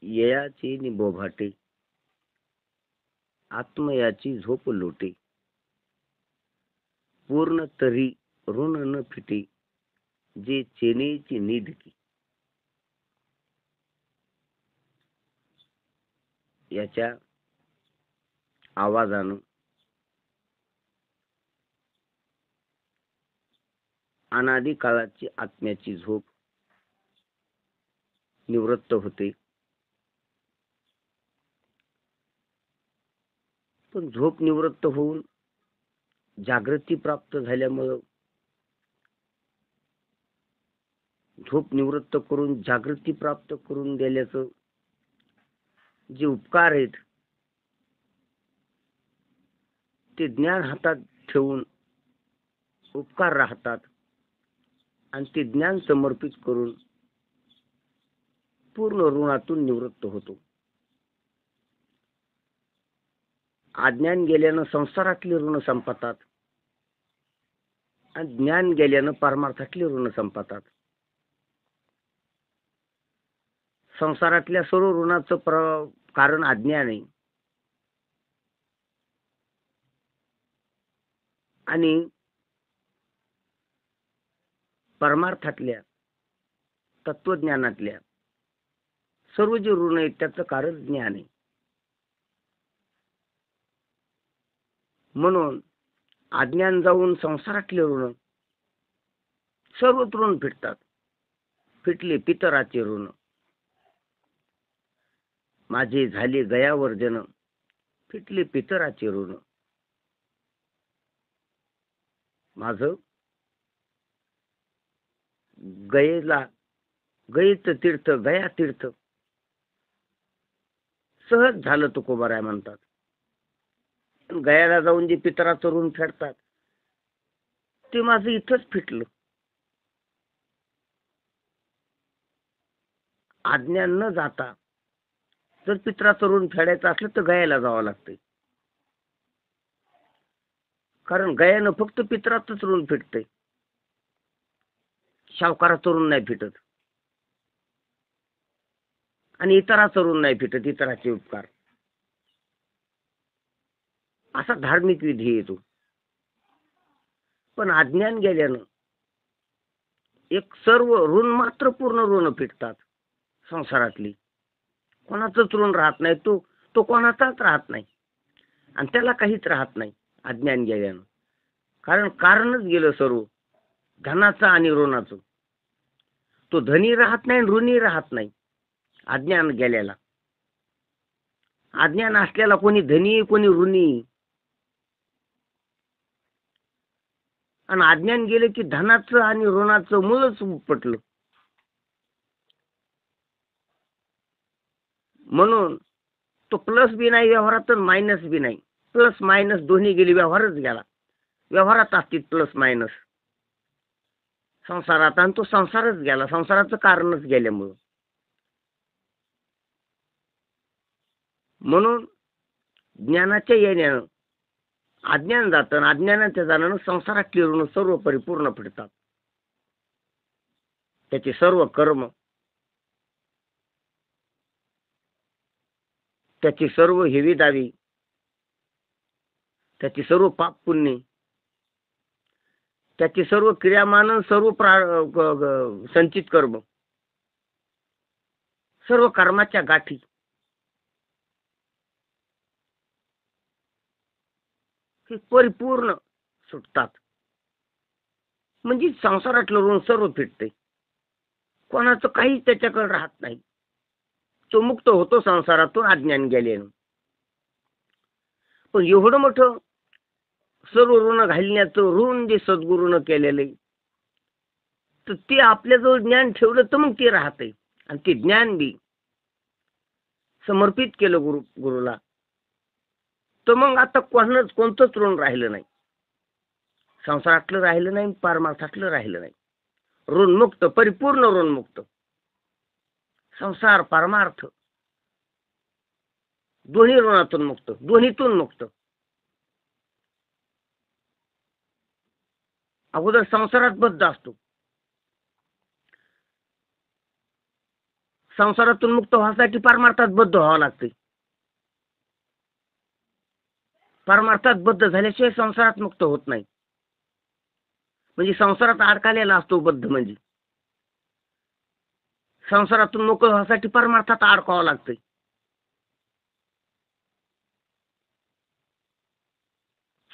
ययाची निबोभाटे, आत्मयाची झोप लोटे. पूर्ण तरी ऋण न फिटे, जे चेनेची निधकी. याच्या आवाजानं अनादी काळाची आत्म्याची झोप निवृत्त होते. पण झोप निवृत्त होऊन जागृती प्राप्त झाल्यामुळं, झोप निवृत्त करून जागृती प्राप्त करून दिल्याचं जे उपकार आहेत ते ज्ञान हातात ठेवून उपकार राहतात आणि ते ज्ञान समर्पित करून पूर्ण ऋणातून निवृत्त होतो. अज्ञान गेल्यानं संसारातले ऋण संपतात आणि ज्ञान गेल्यानं परमार्थातले ऋण संपतात. संसारातल्या सर्व ऋणाचं कारण अज्ञान आहे आणि परमार्थातल्या तत्वज्ञानातल्या सर्व जे ऋण आहेत त्याचं कारण ज्ञान आहे. म्हणून अज्ञान जाऊन संसारातले ऋण सर्व ऋण फिटतात. फिटले पितराचे ऋण, माझे झाले गयावर्जन. फिटले पितराचे ऋण, माझं गयेचं तीर्थ, गया तीर्थ सहज झालं तुकोबाराय म्हणतात. गयाला जाऊन जे पितराचं ऋण फेडतात ते माझं इथंच फिटलं. अज्ञान न जाता जर पितराचं ऋण फेडायचं असलं तर गयाला जावं लागतंय. कारण गयानं फक्त पितराचंच ऋण फिटतंय, सावकाराचं ऋण नाही फिटत आणि इतराचं ऋण नाही फिटत, इतराचे उपकार. असा धार्मिक विधी येतो. पण अज्ञान गेल्यानं एक सर्व ऋण मात्र पूर्ण ऋण फिटतात. संसारातली कोणाचंच ऋण राहत नाही, तो कोणाचाच राहत नाही आणि त्याला काहीच राहत नाही अज्ञान गेल्यानं. कारण कारणच गेलं सर्व धनाचं आणि ऋणाचं. तो धनी राहत नाही, ऋणी राहत नाही अज्ञान गेल्याला. अज्ञान असल्याला कोणी धनी कोणी ऋणी, आणि अज्ञान गेले की धनाचं आणि ऋणाचं मूळच पटलं. म्हणून तो प्लस बी नाही व्यवहारात, मायनस बी नाही. प्लस मायनस दोन्ही गेली, व्यवहारच गेला. व्यवहारात असतील प्लस मायनस संसारात, आणि तो संसारच गेला, संसाराचं कारणच गेल्यामुळं. म्हणून ज्ञानाच्या येण्यानं अज्ञान जातं, अज्ञानाच्या जाण्यानं संसारातली ऋण सर्व परिपूर्ण फिरतात. त्याचे सर्व कर्म, त्याची सर्व हेवी दावी, त्याची सर्व पाप पुण्य, त्याची सर्व क्रियामान, सर्व संचित कर्म, सर्व कर्माच्या गाठी परिपूर्ण सुटतात. म्हणजे संसारातलं ऋण सर्व फिटते, कोणाचं काही त्याच्याकडे राहत नाही. तो मुक्त होतो संसारातून अज्ञान गेल्यानं. पण एवढं मोठं सर्व ऋण घालण्याचं ऋण जे सद्गुरूनं केलेलं आहे, तर ते आपल्याजवळ ज्ञान ठेवलं तर मग ते राहते. आणि ते ज्ञान बी समर्पित केलं गुरुला, तर मग आता कोणतंच ऋण राहिलं नाही. संसारातलं राहिलं नाही, परमार्थातलं राहिलं नाही. ऋणमुक्त, परिपूर्ण ऋणमुक्त. संसार परमार्थ दोन्ही ऋणातून मुक्त, दोन्हीतून मुक्त. अगोदर संसारात बद्ध असतो, संसारातून मुक्त व्हायसाठी परमार्थात बद्ध व्हावं लागते. परमार्थात बद्ध झाल्याशिवाय संसारात मुक्त होत नाही. म्हणजे संसारात अडकलेला असतो बद्ध. म्हणजे संसारातून मोकळ व्हायसाठी परमार्थात अडकावं लागतंय.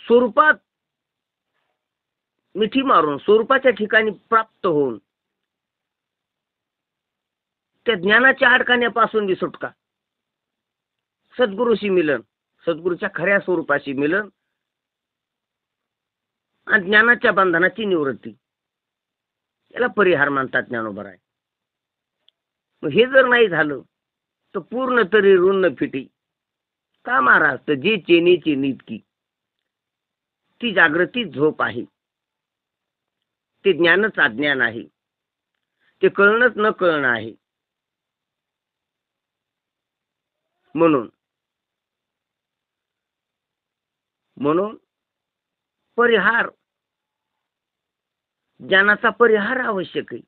स्वरूपात मिठी मारून स्वरूपाच्या ठिकाणी प्राप्त होऊन त्या ज्ञानाच्या अडकण्यापासून बी सुटका. सद्गुरूशी मिलन, सद्गुरूच्या खऱ्या स्वरूपाशी मिलन आणि ज्ञानाच्या बंधनाची निवृत्ती, याला परिहार म्हणतात ज्ञानोबराय. हे जर नाही झालं तर पूर्ण तरी ऋण न फिटी. का महाराज? तर जी चेनीची नीतकी ती जागृती झोप आहे. ते ज्ञानच अज्ञान आहे. ते कळणच न कळणं आहे. म्हणून परिहार, ज्ञानाचा परिहार आवश्यक आहे.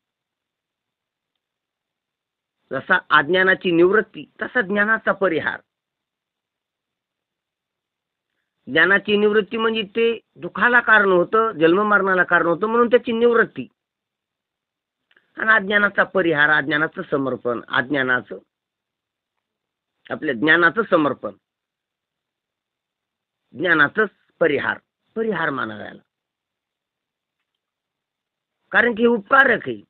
जसा अज्ञानाची निवृत्ती तसा ज्ञानाचा परिहार. ज्ञानाची निवृत्ती म्हणजे ते दुःखाला कारण होतं, जन्ममरणाला कारण होतं, म्हणून त्याची निवृत्ती. आणि अज्ञानाचा परिहार, अज्ञानाचं समर्पण, अज्ञानाचं आपल्या ज्ञानाचं समर्पण, ज्ञानाचं परिहार मानावा याला. कारण की उपकारक आहे.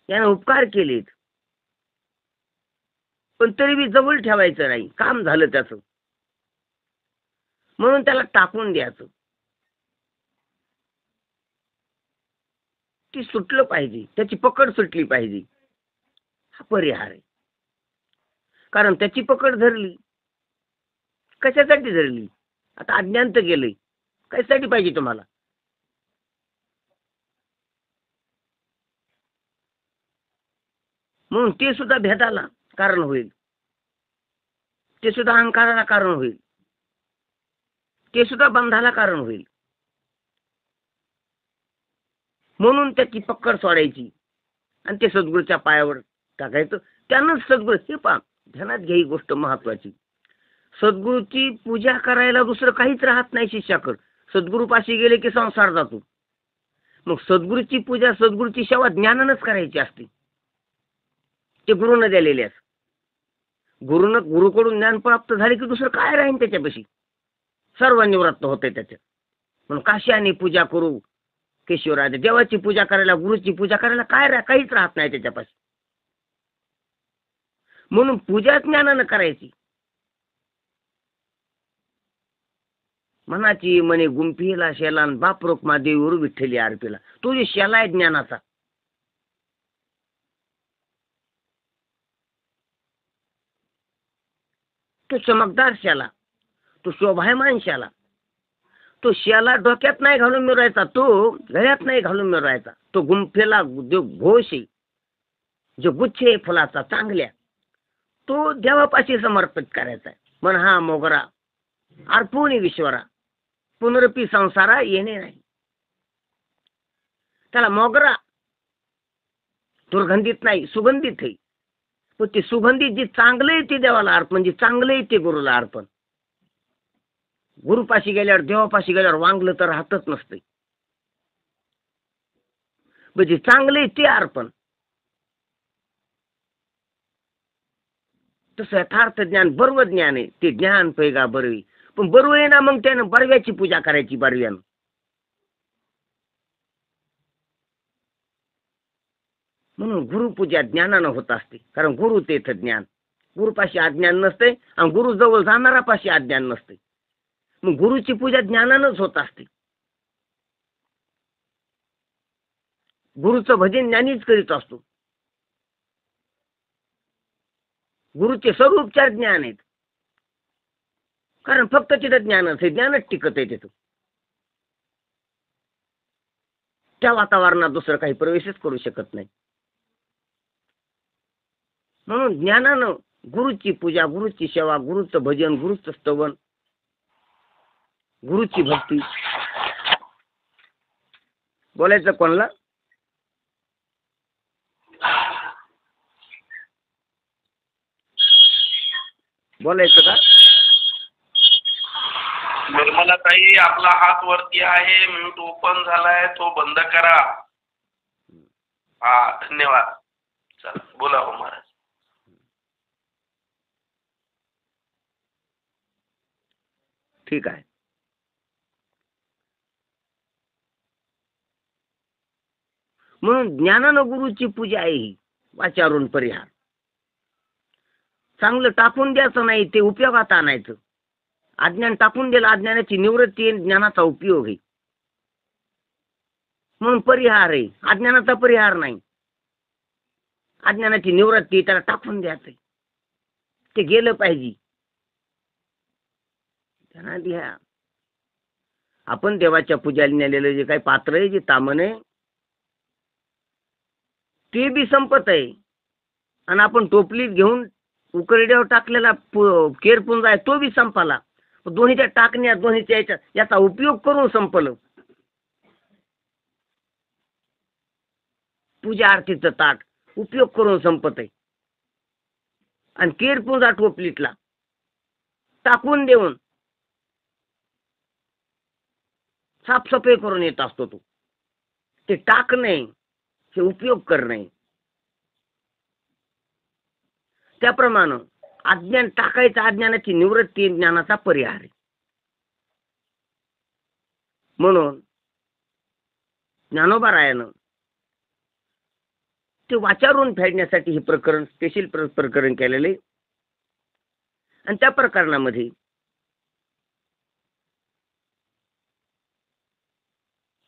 यानं उपकार केलेत, पण तरी बी जवळ ठेवायचं नाही. काम झालं त्याचं म्हणून त्याला टाकून द्यायचं. ती सुटलं पाहिजे, त्याची पकड सुटली पाहिजे. हा परिहार आहे. कारण त्याची पकड धरली, कशासाठी धरली? आता अज्ञान तर गेलंय, कशासाठी पाहिजे तुम्हाला? म्हणून ते सुद्धा भेदाला कारण होईल, ते सुद्धा अहंकाराला कारण होईल, ते सुद्धा बंधाला कारण होईल. म्हणून त्याची पकड सोडायची आणि ते सद्गुरूच्या पायावर टाकायचं. त्यानंच सद्गुरू, हे पहा ध्यानात घ्या ही गोष्ट महत्वाची. सद्गुरूची पूजा करायला दुसरं काहीच राहत नाही शिष्याकडं. सद्गुरूपाशी गेले की संसार जातो. मग सद्गुरूची पूजा, सद्गुरूची सेवा ज्ञानानंच करायची असते. ते गुरुनं दिलेले असते. गुरुकडून ज्ञान प्राप्त झाले की दुसरं काय राहील त्याच्यापाशी? सर्व निवृत्त होते त्याच्यात. म्हणून काश्याने पूजा करू केशवराज. देवाची पूजा करायला, गुरुची पूजा करायला काहीच राहत नाही त्याच्यापाशी. म्हणून पूजा ज्ञानानं करायची. मनाची म्हणे गुंफीला शेलान बाप रोकमा देवीवर विठ्ठली आरतीला. तो जे शेला आहे ज्ञानाचा, तो चमकदार शेला, तो शोभायमान शेला. तो शेला डोक्यात नाही घालून मिळवायचा, तो गळ्यात नाही घालून मिळवायचा. तो गुंफेला जो घोष आहे, जो गुच्छ आहे फुलाचा चांगल्या, तो देवापाशी समर्पित करायचा आहे. म्हण हा मोगरा अर्पून ईश्वरा, पुनरपी संसारा येणे नाही. त्याला मोगरा दुर्गंधित नाही, सुगंधित आहे. पण ते सुगंधित जे चांगलं आहे ते देवाला अर्पण, जे चांगलं आहे ते गुरुला अर्पण. गुरुपाशी गेल्यावर, देवापाशी गेल्यावर वांगलं तर राहतच नसते. म्हणजे चांगलं आहे ते अर्पण. तसं यथार्थ ज्ञान बर्व ज्ञान आहे. ते ज्ञान पैगा बरवी. पण बर्व आहे ना, मग त्यानं बरव्याची पूजा करायची. बरव्यानं म्हणून गुरुपूजा ज्ञानानं होत असते. कारण गुरु तेथ ज्ञान. गुरुपाशी अज्ञान नसते आणि गुरु जवळ जाणारापाशी अज्ञान नसते. मग गुरुची पूजा ज्ञानानंच होत असते. गुरुचं भजन ज्ञानीच करीत असतो. गुरुचे सर्व उपचार ज्ञान आहेत. कारण फक्त तिथं ज्ञानच आहे, ज्ञानच टिकत आहे तिथं. त्या वातावरणात दुसरं काही प्रवेशच करू शकत नाही. म्हणून ज्ञानानं गुरुची पूजा, गुरुची सेवा, गुरुचं भजन, गुरुचं स्तवन, गुरुची भक्ती. बोलायचं कोणला? बोलायचं का? निर्मला ताई, आपला हात वरती आहे, म्यूट ओपन झालाय, तो बंद करा. हा, धन्यवाद. चला बोला हो महाराज. ठीक आहे. म्हणून ज्ञानानं गुरुची पूजा आहे ही. वाचारून परिहार. चांगलं टाकून द्यायचं नाही, ते उपयोगात आणायचं. अज्ञान टाकून दिलं, अज्ञानाची निवृत्ती आहे, ज्ञानाचा उपयोग आहे. म्हणून परिहार आहे, अज्ञानाचा परिहार नाही. अज्ञानाची निवृत्ती, त्याला टाकून द्यायचं, ते गेलं पाहिजे. त्यांना द्या. आपण देवाच्या पूजाला नेलेलं जे काही पात्र आहे, जे तामन आहे, ते बी संपत आहे. आणि आपण टोपलीत घेऊन उकरड्यावर टाकलेला केरपुंजा आहे, तो बी संपाला. दोन्हीच्या टाकण्या, दोन्हीच्या याचा उपयोग करून संपलं. पूजा आरतीचं ताट उपयोग करून संपत आहे. आणि केरपुंजा टोपलीतला टाकून देऊन साफसफाई करून येत असतो तो. ते टाकणे, हे उपयोग करणे. त्याप्रमाणे अज्ञान टाकायचं, अज्ञानाची निवृत्ती ज्ञानाचा परिहार आहे. म्हणून ज्ञानोबारायानं ते वाचारून फेडण्यासाठी हे प्रकरण, स्पेशल प्रकरण केलेले. आणि त्या प्रकरणामध्ये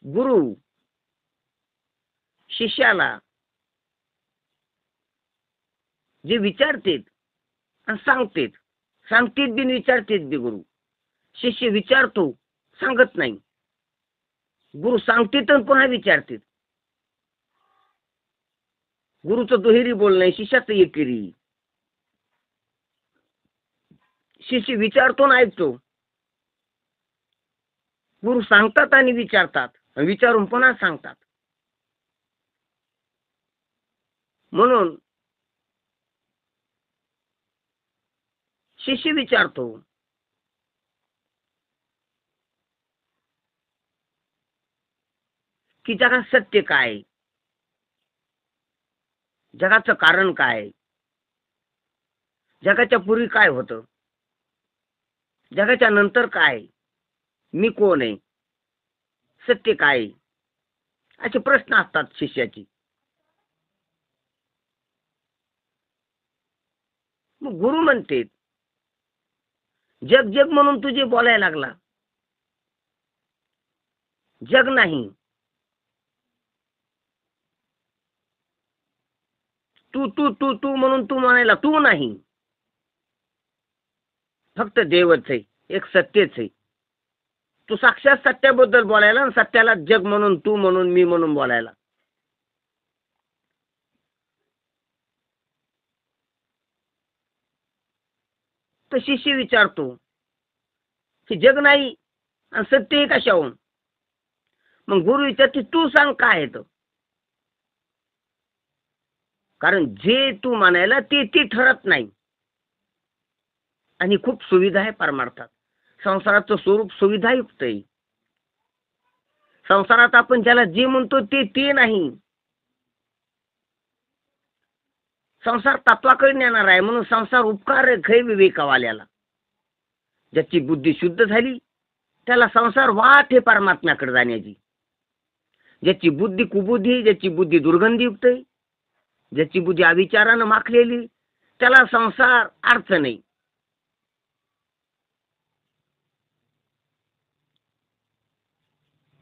गुरु शिष्याला जे विचारतेत आणि सांगतेत, सांगतेत बिन विचारतेत बी गुरु. शिष्य विचारतो, सांगत नाही. गुरु सांगतेत आणि पुन्हा विचारतेत. गुरुचं दुहेरी बोलणं आहे, शिष्याचं एकेरी. शिष्य विचारतो आणि ऐकतो. गुरु सांगतात आणि विचारतात, विचारून पुन्हा सांगतात. म्हणून शिष्य विचारतो, की जगात सत्य काय, जगाचं कारण काय, जगाच्या पूर्वी काय होतं, जगाच्या नंतर काय, मी कोण आहे, सत्य काय, असे प्रश्न असतात शिष्याची. मग गुरु म्हणते, जग जग म्हणून तुझे बोलायला लागला, जग नाही. तू तू तू तू म्हणून तू म्हणायला तू नाही. फक्त देवच आहे, एक सत्यच आहे. तू साक्षात सत्याबद्दल बोलायला आणि सत्याला जग म्हणून, तू म्हणून, मी म्हणून बोलायला. तर शिष्य विचारतो की जग नाही आणि सत्य हे कशाहून. मग गुरु विचारते, तू सांग काय आहे. कारण जे तू म्हणायला ते ते ठरत नाही. आणि खूप सुविधा आहे परमार्थात. संसाराचं स्वरूप सुविधायुक्त आहे. संसारात आपण ज्याला जे म्हणतो ते ते नाही. संसार तत्वाकडे नेणार आहे. म्हणून संसार उपकार खै विवेकावाल्याला. ज्याची बुद्धी शुद्ध झाली त्याला संसार वाट आहे परमात्म्याकडे जाण्याची. ज्याची बुद्धी कुबुद्धी, ज्याची बुद्धी दुर्गंधीयुक्त आहे, ज्याची बुद्धी अविचारानं माखलेली, त्याला संसार अर्थ नाही.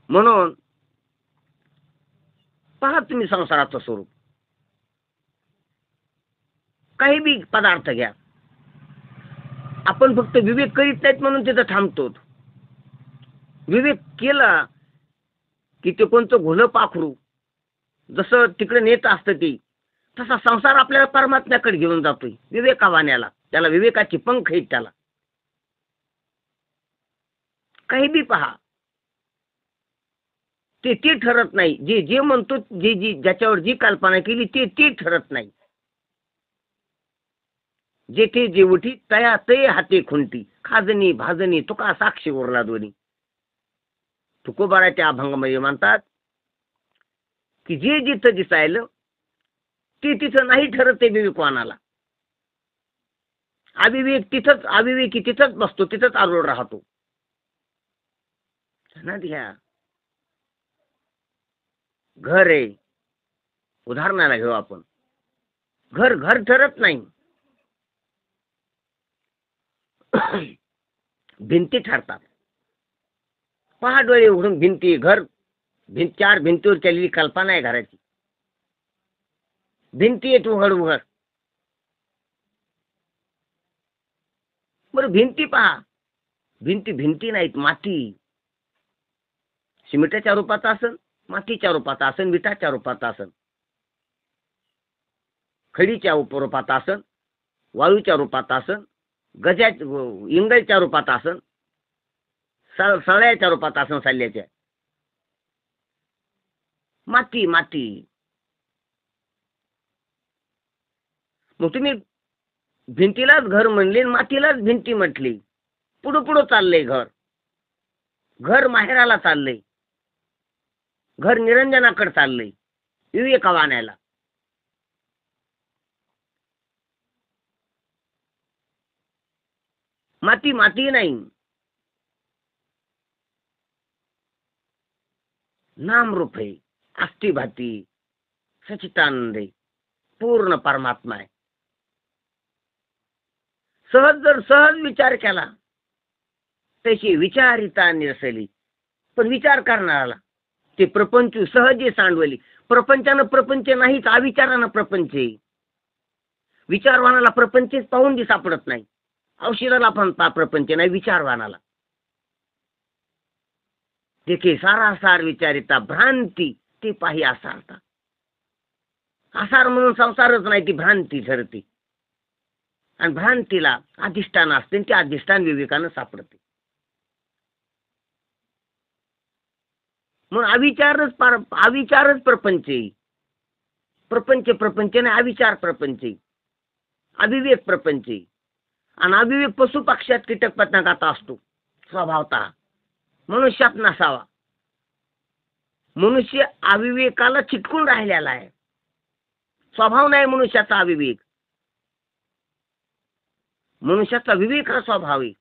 म्हणून पहा तुम्ही संसाराचं स्वरूप. काही बी पदार्थ घ्या, आपण फक्त विवेक करीत नाहीत म्हणून तिथं थांबतो. विवेक केला की ते कोणतं घोलं पाखरू जसं तिकडे नेत असतं ते, तसा संसार आपल्याला परमात्म्याकडे घेऊन जातोय विवेकावाण्याला. त्याला विवेकाची पंख आहेत. त्याला काही बी पहा, ते ते ठरत नाही. जे जे म्हणतो, जे जी ज्याच्यावर जी कल्पना केली ते ते ठरत नाही. जेथे जेवठी तया ते हाते खुंटी खाजणी भाजणी तुका साक्षी उरला दोन्ही. तुकोबाराच्या अभंगामध्ये म्हणतात की जे जिथं दिसायलं ते तिथं नाही ठरत ते विवेकवानाला. अविवेकी तिथंच बसतो, तिथंच आरूढ राहतो. ध्यानात घ्या. घर आहे, उदाहरणाला घेऊ आपण. घर ठरत नाही, भिंती ठरतात. पहा डोळे उघडून भिंती, घर, चार भिंतीवर केलेली कल्पना आहे घराची. भिंती आहेत उघड उघड. बरं भिंती पहा, भिंती नाहीत, माती. सिमेंटच्या रूपात असन, मातीच्या रूपात असन, विटाच्या रूपात असन, खडीच्या रूपात असन, वाळूच्या रूपात असन, इंगळच्या रूपात असन, सळ्याच्या रूपात असन, सल्ल्याच्या. माती. मग तुम्ही भिंतीलाच घर म्हणले, मातीलाच भिंती म्हटली. पुढं चाललंय घर माहेराला चाललंय, घर निरंजनाकडे चाललंय, विवेकवानाला. माती नाही, नामरूप आहे, अस्थिभाती, सचितानंद आहे, पूर्ण परमात्मा आहे. सहज विचार केला तशी विचारिता निरसली. पण विचार करणाराला ते प्रपंच सहज सांडवली. प्रपंचानं प्रपंच नाहीच, अविचारानं प्रपंच. विचारवानाला प्रपंचच पाहून सापडत नाही. औषधाला पण प्रपंच नाही, विचारवानाला. देखील सारासार विचारिता भ्रांती ते पाही आसारता. आसार म्हणून संसारच नाही, ती भ्रांती ठरते. आणि भ्रांतीला अधिष्ठान असते, ते अधिष्ठान विवेकानं सापडते. म्हणून अविचारच प्रपंच. प्रपंच नाही, अविचार प्रपंच, अविवेक प्रपंच. आणि अविवेक पशु पक्षात कीटक पतंगात असतो स्वभावतः, मनुष्यात नसावा. मनुष्य अविवेकाला चिटकून राहिलेला आहे. स्वभाव नाही मनुष्याचा अविवेक. मनुष्याचा विवेक हा स्वभाव आहे.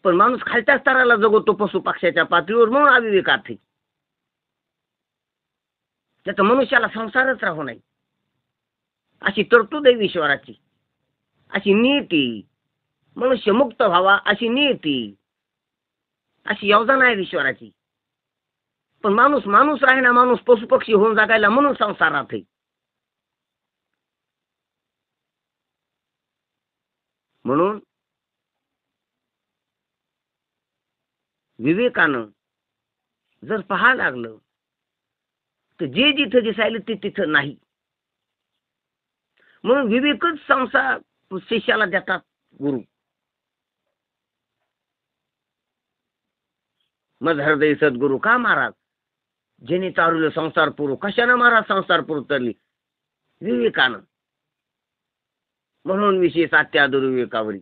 पण माणूस खालच्या स्तराला जगतो पशु पक्षाच्या पातळीवर, म्हणून अविवेकात आहे. त्याचा मनुष्याला संसारच राहू नये अशी तरतूद आहे ईश्वराची, अशी नीती. मनुष्य मुक्त व्हावा अशी नीती, अशी योजना आहे ईश्वराची. पण माणूस राहिना, माणूस पशुपक्षी होऊन जगायला, म्हणून संसारात आहे. म्हणून विवेकानं जर पाहायला लागलं तर जे जिथं दिसायलं ते तिथं नाही. म्हणून विवेकच संसार शिष्याला देतात गुरु. मज हृदय सद्गुरु का महाराज, जेने तारुले संसार पुरू. कशानं महाराज संसार पुरू तरली? विवेकानं. म्हणून विशेष आत्या दुर्विवेकावरी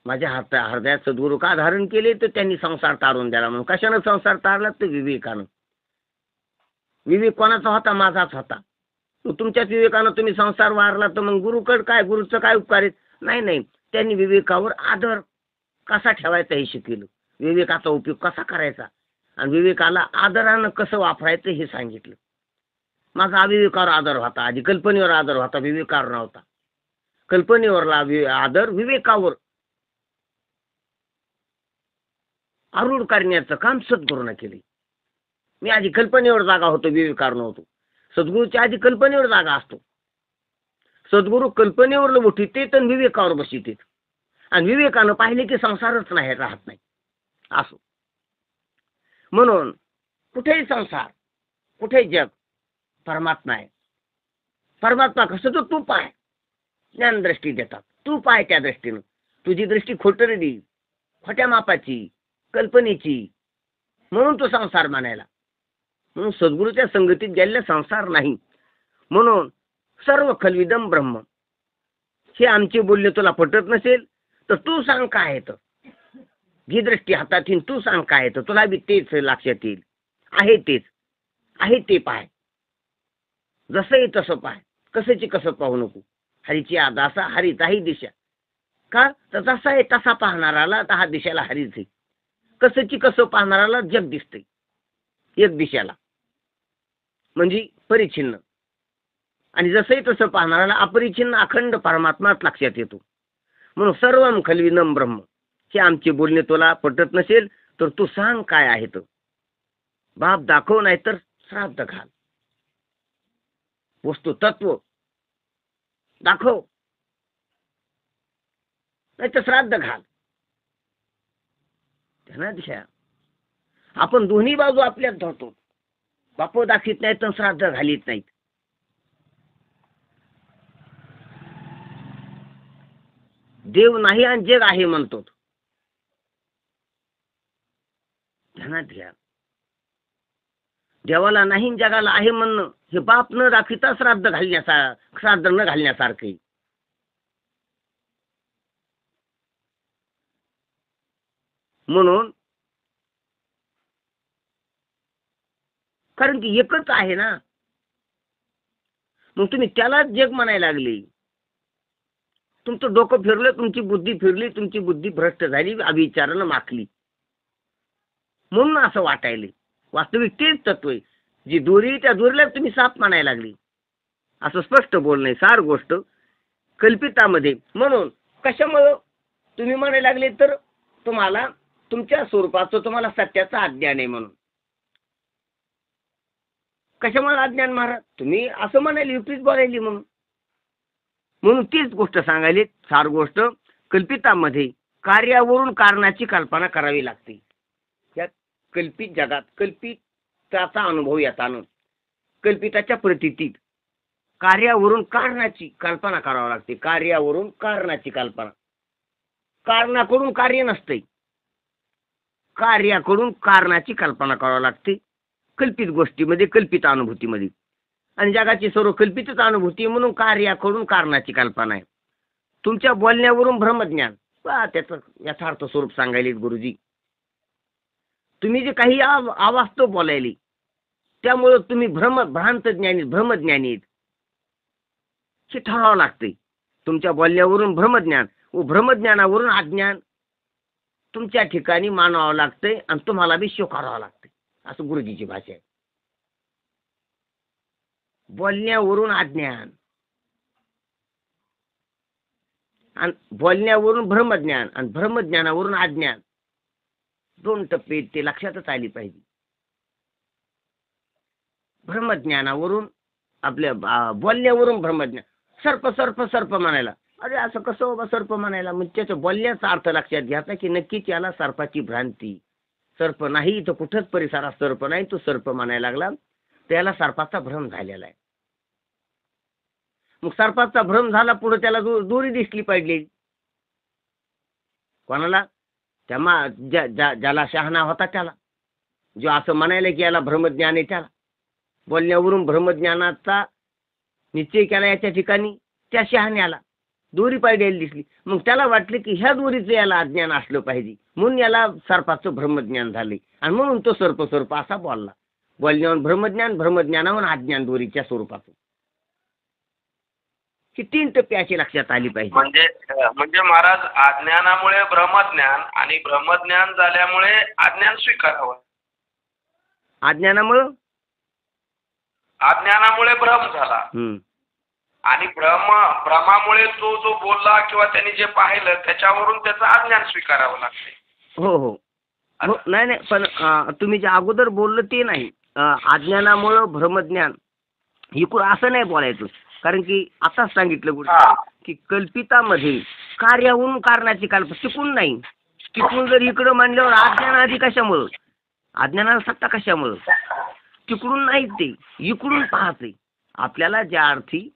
माझ्या हृदयात सद्गुरु का धारण केले, तर त्यांनी संसार तारून द्याला. म्हणून कशानं संसार तारला? तर विवेकानं. विवेक कोणाचा होता? माझाच होता. तुमच्याच विवेकानं तुम्ही संसार वारला, तर मग गुरुकड काय, गुरुचं काय उपकार आहेत? नाही. त्यांनी विवेकावर आदर कसा ठेवायचा हे शिकवलं, विवेकाचा उपयोग कसा करायचा आणि विवेकाला आदरानं कसं वापरायचं हे सांगितलं. माझा अविवेकावर आदर होता, आधी कल्पनेवर आदर होता, विवेकावर नव्हता. कल्पनेवरला आदर विवेकावर आरूढ करण्याचं काम सद्गुरूनं केले. मी आधी कल्पनेवर जागा होतो, विवेकावर नव्हतो. सद्गुरूच्या आधी कल्पनेवर जागा असतो. सद्गुरू कल्पनेवर उठीते तर विवेकावर बसते. आणि विवेकानं पाहिले की संसारच नाही, राहत नाही असो. म्हणून कुठेही संसार, कुठेही जग, परमात्मा आहे. परमात्मा कसं? तो तू पाय, ज्ञान दृष्टी देतात. तू पाय त्या दृष्टीनं. तुझी दृष्टी खोटरडी, खोट्या मापाची, कल्पनेची, म्हणून तो संसार मानायला. म्हणून सद्गुरूच्या संगतीत गेलेला संसार नाही. म्हणून सर्व खलविदम ब्रह्म, हे आमचे बोलणे तुला पटत नसेल तर तू सांग काय आहे तर. जी दृष्टी हातात येईन तू सांग काय आहे तर तुला बी तेच लक्षात येईल. आहे तेच आहे ते पाय. जसं आहे तसं पाय. कसंची कसं पाहू नको. हरीची दासा हरीचाही दिशा. का तर जसा आहे तसा पाहणाराला तर हा दिशेला हरीच आहे. कसंची कसं पाहणाराला जग दिसते एक दिशेला म्हणजे परिच्छिन्न. आणि जसंही तसं पाहणाराला अपरिच्छिन्न अखंड परमात्माच लक्षात येतो. म्हणून सर्वम खल्विनम ब्रह्म. हे आमचे बोलणे तुला पटत नसेल तर तू सांग काय आहे तर. बाप दाखव नाही तर श्राद्ध घाल. वस्तू तत्व दाखव नाही तर श्राद्ध घाल. त्यांना दिशा आपण दोन्ही बाजू आपल्यात धरतो. बाप दाखवित नाहीत तर श्राद्ध घालीत नाहीत. देव नाही आणि जग आहे म्हणतो. ध्यानात घ्या. देवाला नाही जगाला आहे म्हणणं हे बाप न दाखविता श्राद्ध न घालण्यासारखे. म्हणून कारण की एकच आहे ना. मग तुम्ही त्यालाच जग म्हणायला लागले. तुमचं डोकं फिरलं, तुमची बुद्धी फिरली, तुमची बुद्धी भ्रष्ट झाली, अविचारानं माखली म्हणून असं वाटायले. वास्तविक तेच तत्व आहे. जी दोरी त्या दोरीला तुम्ही साप म्हणायला लागली. असं स्पष्ट बोलणं सार गोष्ट कल्पितामध्ये. म्हणून कशामुळं तुम्ही म्हणायला लागले तर तुम्हाला तुमच्या स्वरूपाचं तुम्हाला सत्याचं अज्ञान आहे. म्हणून कशामुळे अज्ञान महाराज तुम्ही असं म्हणाले युक्तीच बोलायली म्हणून. म्हणून तीच गोष्ट सांगायली. सार गोष्ट कल्पितामध्ये कार्यावरून कारणाची कल्पना करावी लागते. या कल्पित जगात कल्पिताचा अनुभव येताना कल्पिताच्या प्रतीतीत कार्यावरून कारणाची कल्पना करावी लागते. कार्यावरून कारणाची कल्पना. कारणाकडून कार्य नसते. कार्याकडून कारणाची कल्पना करावी लागते कल्पित गोष्टीमध्ये कल्पित अनुभूतीमध्ये. आणि जगाची सर्व कल्पितच अनुभूती म्हणून कार्याकडून कारणाची कल्पना आहे. तुमच्या बोलण्यावरून ब्रह्मज्ञान त्याचं यथार्थ स्वरूप सांगायले गुरुजी. तुम्ही जे काही अवास्तव बोलायले त्यामुळे तुम्ही भ्रांत ज्ञानी ब्रह्मज्ञानी आहेत हे ठरावं लागते. तुमच्या बोलण्यावरून ब्रह्मज्ञान व ब्रह्मज्ञानावरून अज्ञान तुमच्या ठिकाणी मानावं लागतंय आणि तुम्हाला बी स्वीकारावं लागतंय. असं गुरुजीची भाषा आहे. बोलण्यावरून अज्ञान आणि बोलण्यावरून ब्रह्मज्ञान आणि ब्रह्मज्ञानावरून अज्ञान दोन टप्पे ते लक्षातच आली पाहिजे. ब्रह्मज्ञानावरून आपल्या बोलण्यावरून ब्रह्मज्ञान. सर्प सर्प सर्प म्हणायला अरे असं कसं बाबा सर्प म्हणायला. मग त्याच्या बोलण्याचा अर्थ लक्षात घ्यायचा की नक्कीच याला सर्पाची भ्रांती. सर्प नाही तर कुठंच परिसरात सर्प नाही तो सर्प म्हणायला लागला त्याला सर्पाचा भ्रम झालेला आहे. मग सर्पाचा भ्रम झाला पुढे त्याला दोरी दिसली पाहिजे. कोणाला त्या ज्याला शहाणा होता त्याला जो असं म्हणायला की याला ब्रह्मज्ञान आहे त्याला बोलण्यावरून ब्रह्मज्ञानाचा निश्चय केला याच्या ठिकाणी त्या शहाण्याला दोरी पाहिजे दिसली. मग त्याला वाटलं की ह्या दोरीचं याला अज्ञान असलं पाहिजे म्हणून याला सर्पाचं ब्रह्मज्ञान झाले आणि म्हणून तो सर्प सर्प असा बोलला. बोलण्यावर ब्रह्मज्ञान ब्रह्मज्ञानावर अज्ञान दोरीच्या स्वरूपाचं. ही तीन टप्पे अशी लक्षात आली पाहिजे. म्हणजे महाराज अज्ञानामुळे ब्रह्मज्ञान आणि ब्रह्मज्ञान झाल्यामुळे अज्ञान स्वीकारावं. अज्ञानामुळे भ्रम झाला आणि भ्रमामुळे तो जो बोलला किंवा त्यांनी जे पाहिलं त्याच्यावरून त्याचं अज्ञान स्वीकारावं लागते. हो हो नाही पण तुम्ही जे अगोदर बोललं ते नाही. अज्ञानामुळं ब्रह्मज्ञान इकडं असं नाही बोलायचं. कारण की आताच सांगितलं की कल्पितामध्ये कार्याहून कारणाची कल्पना टिकून नाही. टिकून जर इकडं मांडल्यावर अज्ञान आधी कशामुळं अज्ञानाला सत्ता कशामुळं तिकडून नाही ते इकडून पाहते. आपल्याला ज्या अर्थी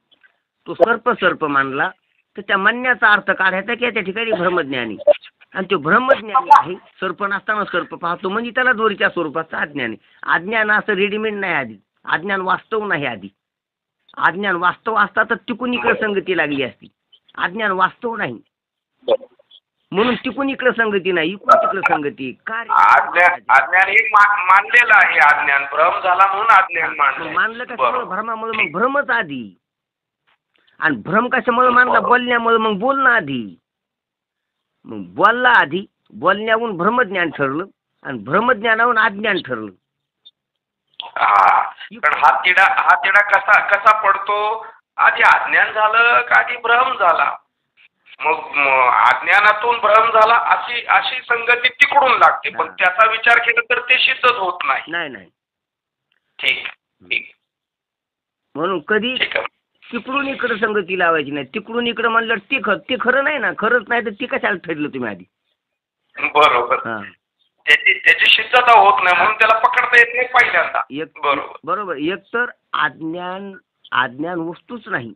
तो सर्प मानला तर त्या म्हणण्याचा अर्थ काढायचा की त्या ठिकाणी ब्रह्मज्ञानी आणि तो ब्रह्मज्ञानी आहे. सर्प नसताना सर्प पाहतो म्हणजे त्याला दोरीच्या स्वरूपाचं अज्ञान आहे. अज्ञान असं रेडीमेड नाही आधी. अज्ञान वास्तव नाही आधी. अज्ञान वास्तव असता तर टिकून इकडे संगती लागली असती. अज्ञान वास्तव नाही. बरोबर. म्हणून तिकून इकडे संगती नाही, इकडून तिकडे संगती. अज्ञान हे मानलेलं आहे. अज्ञान भ्रम झाला म्हणून अज्ञान मानलं कशामुळे? भ्रमामुळे. मग भ्रमच आधी. आणि भ्रम कशामुळे मानला? बोलण्यामुळे. मग बोलणं आधी. मग बोलला आधी, बोलण्याहून भ्रमज्ञान ठरलं आणि भ्रमज्ञानाहून अज्ञान ठरलं. पण हा तिडा कसा पडतो? आधी अज्ञान झालं का आधी भ्रम झाला? मग अज्ञानातून भ्रम झाला अशी संगती तिकडून लागते. पण त्याचा विचार केला तर ते सिद्धच होत नाही. नाही. ठीक. म्हणून कधी तिकडून इकडे संगती लावायची नाही. तिकडून इकडे म्हणलं ते खरं नाही ना. खरंच नाही तर ती कशाला ठरलं तुम्ही आधी? बरोबर. त्याची सिद्धता होत नाही म्हणून त्याला पकडता येत नाही पहिल्यांदा. बरोबर. एक तर अज्ञान वस्तूच नाही.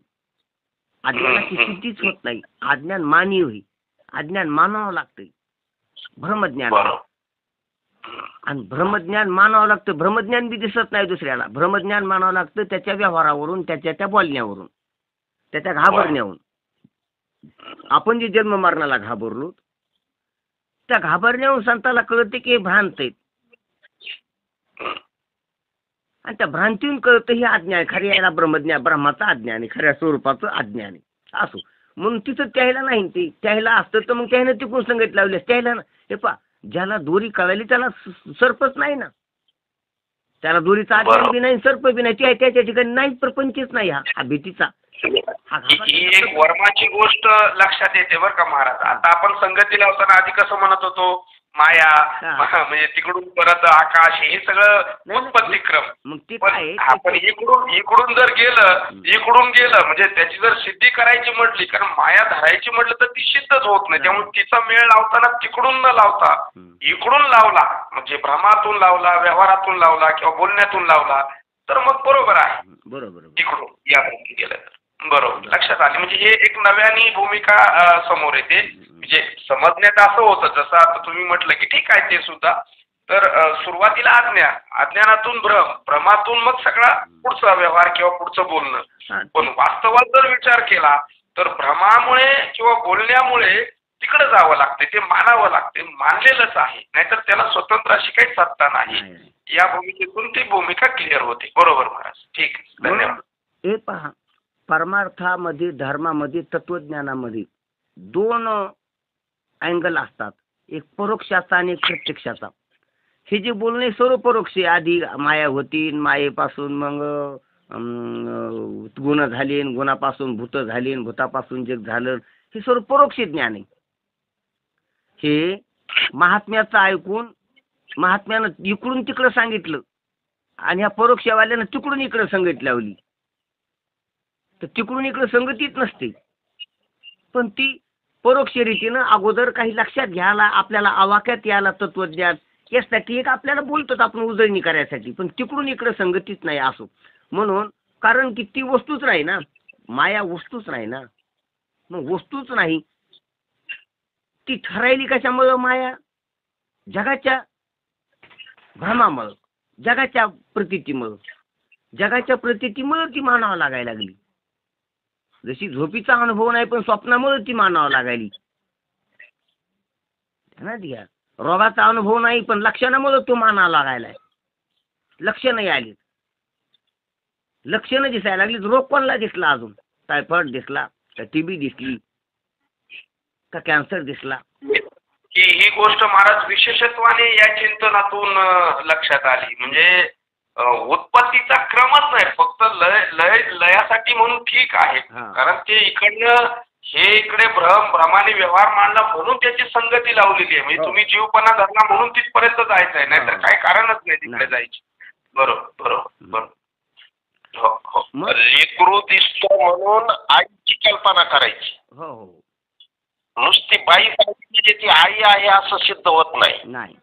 अज्ञानाची सिद्धीच होत नाही. अज्ञान मानवी होई. अज्ञान मानावं लागतंय. भ्रमज्ञान. आणि भ्रमज्ञान मानावं लागतं. भ्रमज्ञान बी दिसत नाही दुसऱ्याला. भ्रमज्ञान मानावं लागतं त्याच्या व्यवहारावरून, त्या बोलण्यावरून, त्याच्या घाबरण्यावरून. आपण जे जन्म मरणाला घाबरलो, त्या घाबरण्यावरून संताला कळते की हे भ्रांत आहेत. आणि त्या भ्रांतीहून कळतं हे अज्ञान. खऱ्या याला ब्रह्माचं अज्ञान आहे, खऱ्या स्वरूपाचं अज्ञान आहे. असो म्हणून तिथं त्याला नाही. ते त्याला असतं तर मग त्यानं तिकडून संगत लावली. त्याला हे पा, ज्याला दोरी कळाली त्याला सर्पच नाही ना. त्याला दोरीचा अज्ञान बी नाही, सर्प बी नाही. त्याच्या ठिकाणी नाही, प्रपंचच नाही. हा भीतीचा. ही एक वर्माची गोष्ट लक्षात येते बरं का महाराज. आता आपण संगती लावताना आधी कसं म्हणत होतो? माया, म्हणजे तिकडून परत आकाश, हे सगळं उत्पत्तिक्रम. पण आपण इकडून जर गेलं म्हणजे त्याची जर सिद्धी करायची म्हटली, कारण माया धरायची म्हटलं तर ती सिद्धच होत नाही. त्यामुळे तिचा मेळ लावताना तिकडून न लावता इकडून लावला, म्हणजे भ्रमातून लावला, व्यवहारातून लावला किंवा बोलण्यातून लावला तर मग बरोबर आहे. बरोबर. इकडून या गेलं तर बरोबर लक्षात आले. म्हणजे हे एक नव्याने भूमिका समोर येते. म्हणजे समजण्यात असं होतं, जसं आता तुम्ही म्हटलं की ठीक आहे ते सुद्धा. तर सुरुवातीला अज्ञानातून भ्रमातून मग सगळा पुढचा व्यवहार किंवा पुढचं बोलणं. पण वास्तवात जर विचार केला तर भ्रमामुळे किंवा बोलण्यामुळे तिकडे जावं लागते, ते मानावं लागते. मानलेलंच आहे, नाहीतर त्याला स्वतंत्र अशी काही सत्ता नाही. या भूमिकेतून ती भूमिका क्लिअर होते. बरोबर महाराज. ठीक, धन्यवाद. हे पहा, परमार्थामध्ये, धर्मामध्ये, तत्वज्ञानामध्ये 2 अँगल असतात. एक परोक्षाचा आणि एक प्रत्यक्षाचा. हे जे बोलणे सर्व परोक्ष आहे. आधी माया होती, मायेपासून मग गुण झाले, गुणापासून भूत झाले, भूतापासून जग झालं. हे सर्व परोक्ष ज्ञान आहे. हे महात्म्याचं ऐकून महात्म्यानं इकडून तिकडं सांगितलं आणि ह्या परोक्षवाल्यानं तिकडून इकडं संगत लावली. तर तिकडून इकडं संगतीच नसते. पण ती परोक्ष रीतीनं अगोदर काही लक्षात घ्यायला, आपल्याला आवाक्यात यायला तत्वज्ञान यासाठी एक आपल्याला बोलतात आपण उजळणी करायसाठी. पण तिकडून इकडं संगतीच नाही. असो म्हणून, कारण की ती वस्तूच नाही ना. माया वस्तूच नाही ना. मग वस्तूच नाही ती ठरायली कशामुळं? माया जगाच्या भ्रमामुळं, जगाच्या प्रतीतीमुळं. जगाच्या प्रतीतीमुळं ती मानावं लागायला लागली. जशी झोपीचा अनुभव नाही पण स्वप्नामुळे ती मानावं लागायली ना. दिया रोगाचा अनुभव नाही पण लक्षणामुळे तो मानावा लागायलाय. लक्षणं आली, लक्षणं दिसायला लागली. रोग कोणला दिसला? अजून टायफॉइड दिसला का? टीबी दिसली का? कॅन्सर दिसला? ही गोष्ट महाराज विशेषत्वाने या चिंतनातून लक्षात आली. म्हणजे उत्पत्तीचा क्रमच नाही, फक्त लयासाठी म्हणून ठीक आहे. कारण ते इकडे भ्रमाने व्यवहार मांडला म्हणून त्याची संगती लावलेली आहे. म्हणजे तुम्ही जीवपणा धरला म्हणून तिथपर्यंत जायचं आहे, नाहीतर काही कारणच नाही तिकडे जायची. बरोबर. लेकरू दिसतो म्हणून आईची कल्पना करायची. नुसती बाई म्हणजे ती आई आहे असं सिद्ध होत नाही.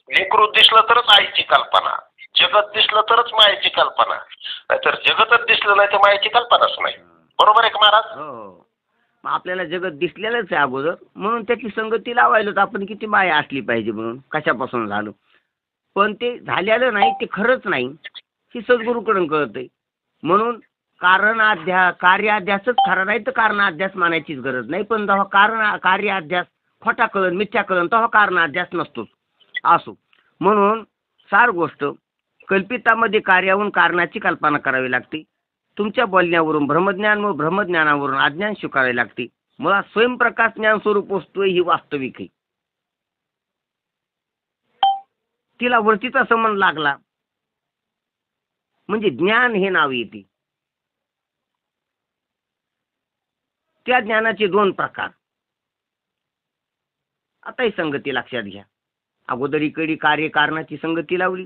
लेकरू दिसलं तरच आईची कल्पना, जगत दिसलं तरच मायेची कल्पना, नाहीतर जगतच दिसलं नाही तर मायेची कल्पनाच नाही. बरोबर आहे का महाराज? हो. आपल्याला जगत दिसलेलंच आहे अगोदर, म्हणून त्याची संगती लावायला आपण किती माया असली पाहिजे म्हणून कशापासून झालं. पण ते झालेलं नाही, ते खरंच नाही, हे सद्गुरूकडून कळतंय. म्हणून कार्याध्यासच खरा नाही तर कारणाध्यास मानायचीच गरज नाही. पण जेव्हा कार्याध्यास खोटा कळण मिथ्या कळण तेव्हा कारणाध्यास नसतोच. असो म्हणून सार गोष्ट कल्पितामध्ये कार्याहून कारणाची कल्पना करावी लागते. तुमच्या बोलण्यावरून ब्रह्मज्ञान व ब्रह्मज्ञानावरून अज्ञान स्वीकारावे लागते. मुळात स्वयंप्रकाश ज्ञान स्वरूप वस्तू ही वास्तविक आहे. तिला वृत्तीचा संबंध लागला म्हणजे ज्ञान हे नाव येते. त्या ज्ञानाचे दोन प्रकार. आता ही संगती लक्षात घ्या. अगोदर इकडे कार्य कारणाची संगती लावली.